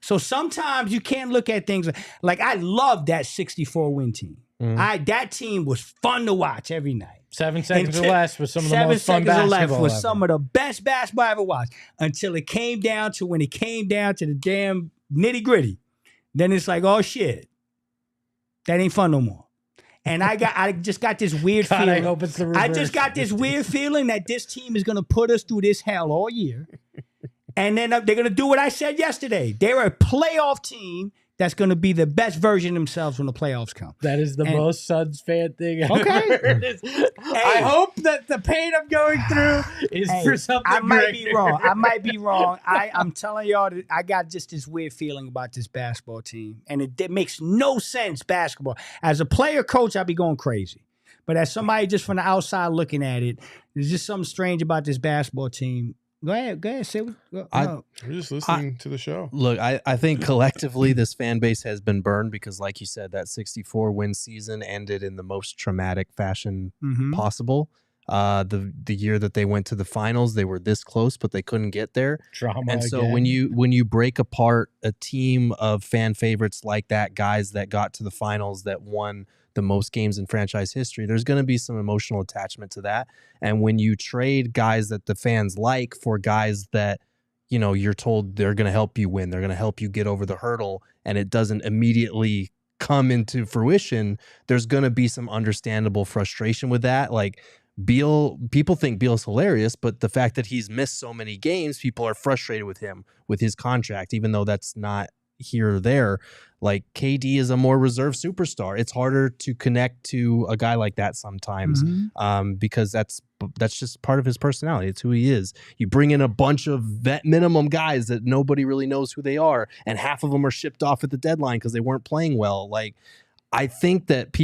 So sometimes you can't look at things like I loved that 64-win team. That team was fun to watch every night. 7 seconds or less was some of the most fun basketball. 7 seconds or less was some of the best basketball I ever watched. Until it came down to when it came down to the damn nitty gritty. Then it's like, oh shit, that ain't fun no more. And I just got this weird feeling. I hope it's the reverse. I just got this weird feeling that this team is gonna put us through this hell all year. And then they're gonna do what I said yesterday. They're a playoff team that's going to be the best version of themselves when the playoffs come. That is the most Suns fan thing I've okay. ever heard. I hope that the pain I'm going through is for something I might great. be wrong. I might be wrong. I'm telling y'all that I got just this weird feeling about this basketball team. And it makes no sense, basketball. As a player coach, I'd be going crazy. But as somebody just from the outside looking at it, there's just something strange about this basketball team. Go ahead. Say we're just listening to the show. Look, I think collectively this fan base has been burned because, like you said, that 64-win season ended in the most traumatic fashion possible. The year that they went to the finals, they were this close, but they couldn't get there. Drama and so again. when you break apart a team of fan favorites like that, guys that got to the finals, that won the most games in franchise history, there's going to be some emotional attachment to that. And when you trade guys that the fans like for guys that, you know, you're told they're going to help you win, they're going to help you get over the hurdle, and it doesn't immediately come into fruition, there's going to be some understandable frustration with that. Like Beal, people think Beal's hilarious, but the fact that he's missed so many games, people are frustrated with him, with his contract, even though that's not here or there. Like KD is a more reserved superstar. It's harder to connect to a guy like that sometimes because that's just part of his personality. It's who he is. You bring in a bunch of vet minimum guys that nobody really knows who they are, and half of them are shipped off at the deadline because they weren't playing well. Like, I think that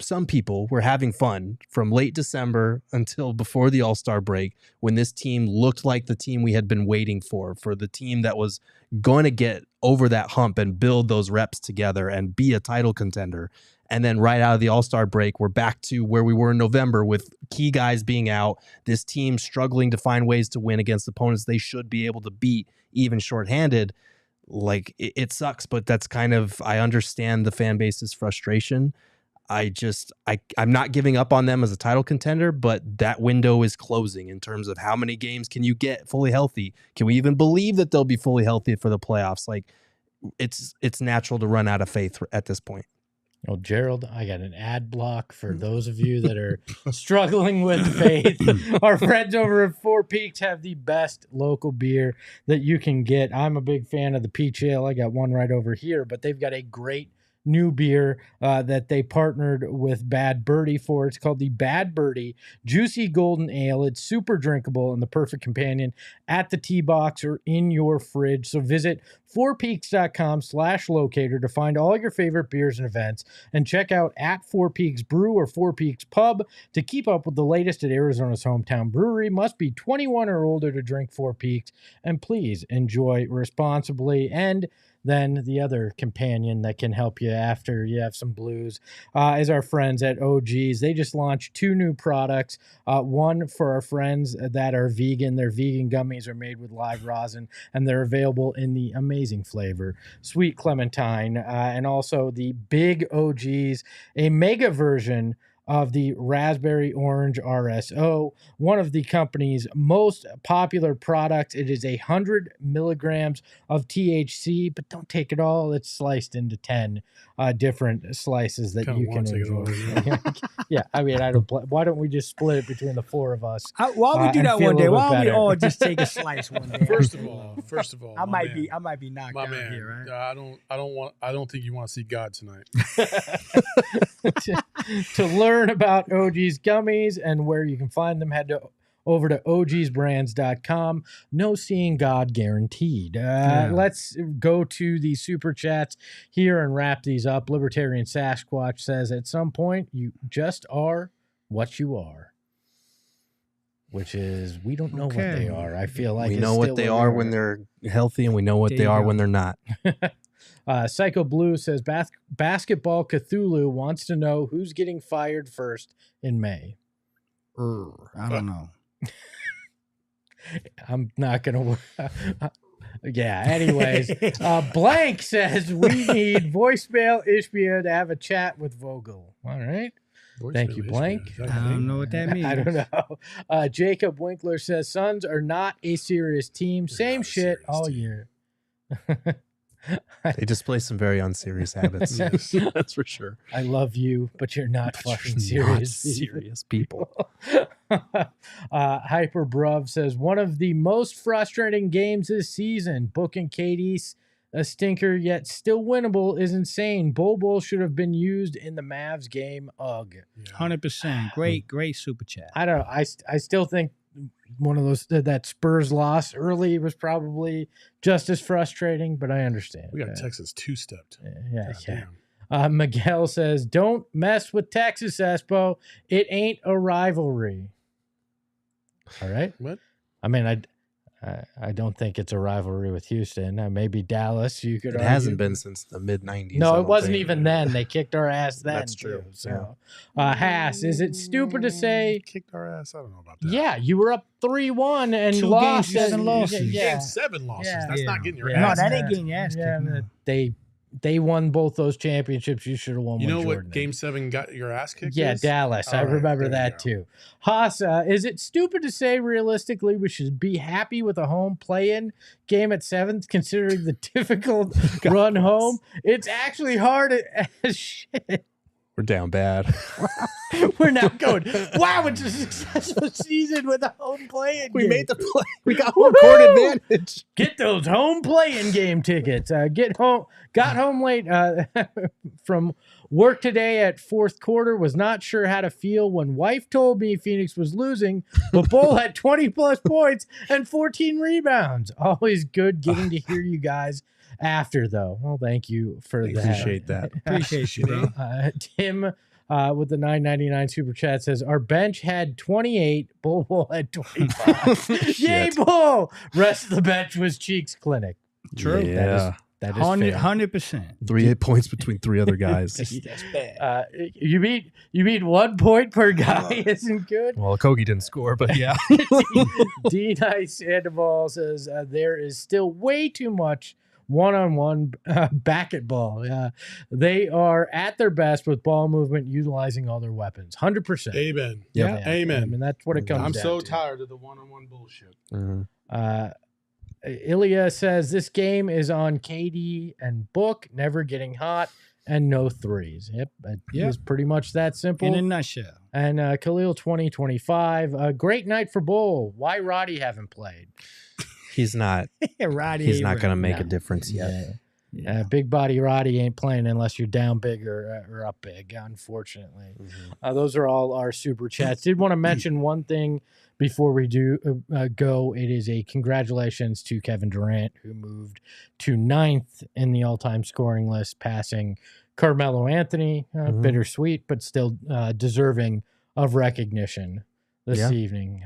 some people were having fun from late December until before the All-Star break when this team looked like the team we had been waiting for the team that was going to get over that hump and build those reps together and be a title contender. And then right out of the All-Star break, we're back to where we were in November with key guys being out, this team struggling to find ways to win against opponents they should be able to beat, even shorthanded. Like, it sucks, but that's kind of, I understand the fan base's frustration. I'm not giving up on them as a title contender, but that window is closing in terms of how many games can you get fully healthy? Can we even believe that they'll be fully healthy for the playoffs? Like, it's natural to run out of faith at this point. Well, Gerald, I got an ad block for those of you that are struggling with faith. Our friends over at Four Peaks have the best local beer that you can get. I'm a big fan of the Peach Ale. I got one right over here, but they've got a great new beer that they partnered with Bad Birdie for. It's called the Bad Birdie Juicy Golden Ale. It's super drinkable and the perfect companion at the tee box or in your fridge. So visit fourpeaks.com/locator to find all your favorite beers and events, and check out at Four Peaks Brew or Four Peaks Pub to keep up with the latest at Arizona's hometown brewery. Must be 21 or older to drink Four Peaks, and please enjoy responsibly. And then the other companion that can help you after you have some blues is our friends at OG's. They just launched 2 new products. One for our friends that are vegan. Their vegan gummies are made with live rosin, and they're available in the amazing flavor Sweet Clementine. And also the Big OG's, a mega version of the Raspberry Orange RSO, one of the company's most popular products. It is 100 milligrams of THC, but don't take it all. It's sliced into 10 different slices that Kinda you wanna can take it enjoy. over, Yeah, I mean, why don't we just split it between the four of us? Why don't we do and that feel one a day? little Why bit don't we better. all just take a slice one day? First of all, I my might be knocked my out man. here, right? I don't think you want to see God tonight. To learn about OG's gummies and where you can find them, head over to ogsbrands.com. No seeing God guaranteed. Let's go to the super chats here and wrap these up. Libertarian Sasquatch says, at some point, you just are what you are. Which is, we don't know what they are. I feel like we it's know what still they a are rumor. when they're healthy, and we know what There they you are go. when they're not. Psycho Blue says, Basketball Cthulhu wants to know who's getting fired first in May. I don't know. I'm not going to. Yeah, anyways. Blank says, we need voicemail Ishbia to have a chat with Vogel. All right. Thank you, Blank. I don't know what that means. I don't know. Jacob Winkler says, Suns are not a serious team. Same not a shit serious all team. year. They display some very unserious habits. Yes. That's for sure. I love you, but you're not fucking You're not serious. serious people. Hyper Bruv says, one of the most frustrating games this season. Booking KD's a stinker, yet still winnable, is insane. Bol Bol should have been used in the Mavs game. Ugh. 100%. Great super chat. I don't know. I still think one of those that Spurs loss early was probably just as frustrating, but I understand. We got Texas two-stepped. Yeah. Damn. Miguel says, don't mess with Texas, Espo. It ain't a rivalry. All right. What? I mean, I don't think it's a rivalry with Houston. Maybe Dallas. You could. It argue. hasn't been since the mid '90s. No, I it don't wasn't think. even then. They kicked our ass then. That's true. Too, so, Haas, is it stupid to say? Kicked our ass? I don't know about that. Yeah, you were up 3-1 and 2 lost. games, 7 losses. Yeah, Game 7 losses. Yeah. That's Yeah. not getting your Yeah. No, ass. that ain't getting your ass kicked. No. They won both those championships. You should have won. You one know Jordan what did. Game 7 got your ass kicked? Yeah, is? Dallas. I All right, remember there you that go. too. Haas, is it stupid to say realistically we should be happy with a home play-in game at 7th, considering the difficult run home? It's actually hard as shit. We're down bad. We're now going, wow, it's a successful season with a home play-in We game. made the play. We got home court advantage. Get those home playing game tickets. Got home late from work today at fourth quarter. Was not sure how to feel when wife told me Phoenix was losing, but Bol had 20 plus points and 14 rebounds. Always good getting to hear you guys after, though. Well, thank you for that. Appreciate that. Appreciate you, bro. Tim with the $9.99 super chat says, our bench had 28, Bol Bol had 25. Yay, Shit. Bol! Rest of the bench was Cheeks Clinic. True. Yeah. That is fair. 100%. 3 points between 3 other guys. That's bad. You mean 1 point per guy isn't good? Well, Kogi didn't score, but yeah. D Nice Sandoval says there is still way too much one-on-one basketball. They are at their best with ball movement, utilizing all their weapons. 100%. Amen. Yep. Amen. I mean, that's what it comes I'm down so to. tired of the one-on-one bullshit. Mhm. Ilya says this game is on KD and Book, never getting hot, and no threes. Yep. It was pretty much that simple. In a nutshell. And Khalil 2025. A great night for Bol. Why Roddy haven't played? He's not. Roddy. He's not going to to make a No. difference yet. Big body Roddy ain't playing unless you're down big or up big, unfortunately. Those are all our super chats. Did want to mention one thing before we do go. It is a congratulations to Kevin Durant, who moved to 9th in the all-time scoring list, passing Carmelo Anthony. Bittersweet, but still deserving of recognition this evening.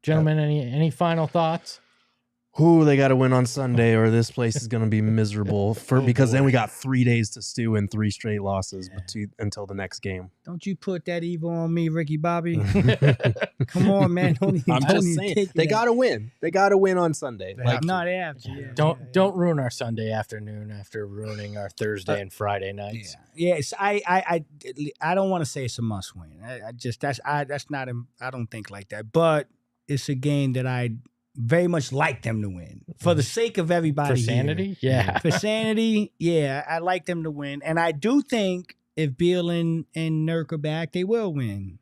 Gentlemen, any final thoughts? Ooh, they got to win on Sunday, or this place is going to be miserable. Because then we got 3 days to stew and 3 straight losses until the next game. Don't you put that evil on me, Ricky Bobby. Come on, man. I'm just saying, they got to win. They got to win on Sunday. No, they have to. Yeah. Don't ruin our Sunday afternoon after ruining our Thursday and Friday nights. Yeah, I don't want to say it's a must win. I don't think like that. But it's a game that very much like them to win for the sake of everybody. For sanity, here. For sanity, yeah, I like them to win, and I do think if Beal and Nurk are back, they will win.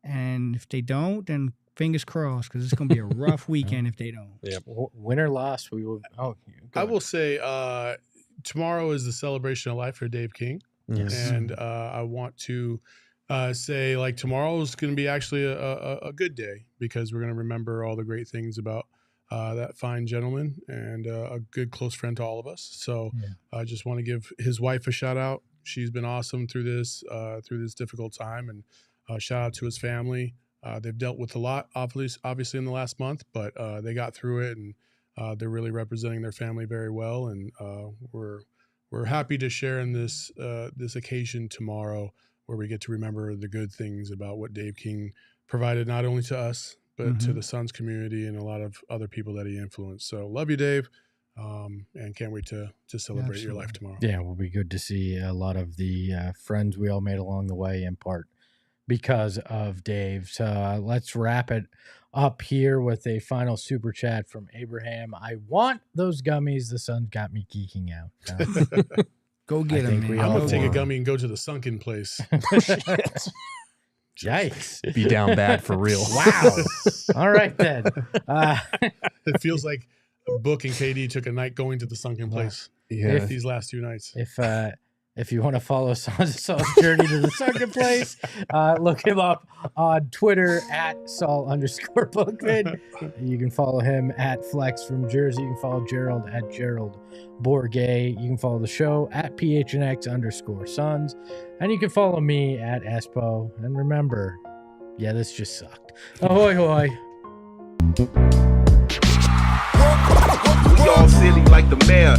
And if they don't, then fingers crossed, because it's going to be a rough weekend if they don't. Yeah. Win or loss, we will. Oh, I will say tomorrow is the celebration of life for Dave King. Yes. And I want to say, like, tomorrow is going to be actually a good day because we're going to remember all the great things about that fine gentleman and a good close friend to all of us. So I just want to give his wife a shout out. She's been awesome through this difficult time, and shout out to his family. They've dealt with a lot, obviously in the last month, but they got through it, and they're really representing their family very well. And we're happy to share in this occasion tomorrow, where we get to remember the good things about what Dave King provided, not only to us, but to the Suns community and a lot of other people that he influenced. So love you, Dave. And can't wait to celebrate your life tomorrow. Yeah, it will be good to see a lot of the friends we all made along the way, in part because of Dave. So let's wrap it up here with a final super chat from Abraham. I want those gummies. The Suns got me geeking out. Go get them, man. I'm going to take a gummy and go to the sunken place. Yikes. Be down bad for real. Wow. All right, then. It feels like Book and KD took a night going to the sunken place. Yeah. These last 2 nights. If you want to follow Saul's journey to the sunken place, look him up on Twitter at Saul_Bookman. You can follow him at Flex from Jersey. You can follow Gerald at Gerald Bourget. You can follow the show at PHNX_Suns. And you can follow me at Espo. And remember, this just sucked. Ahoy, hoy. We all silly like the mayor.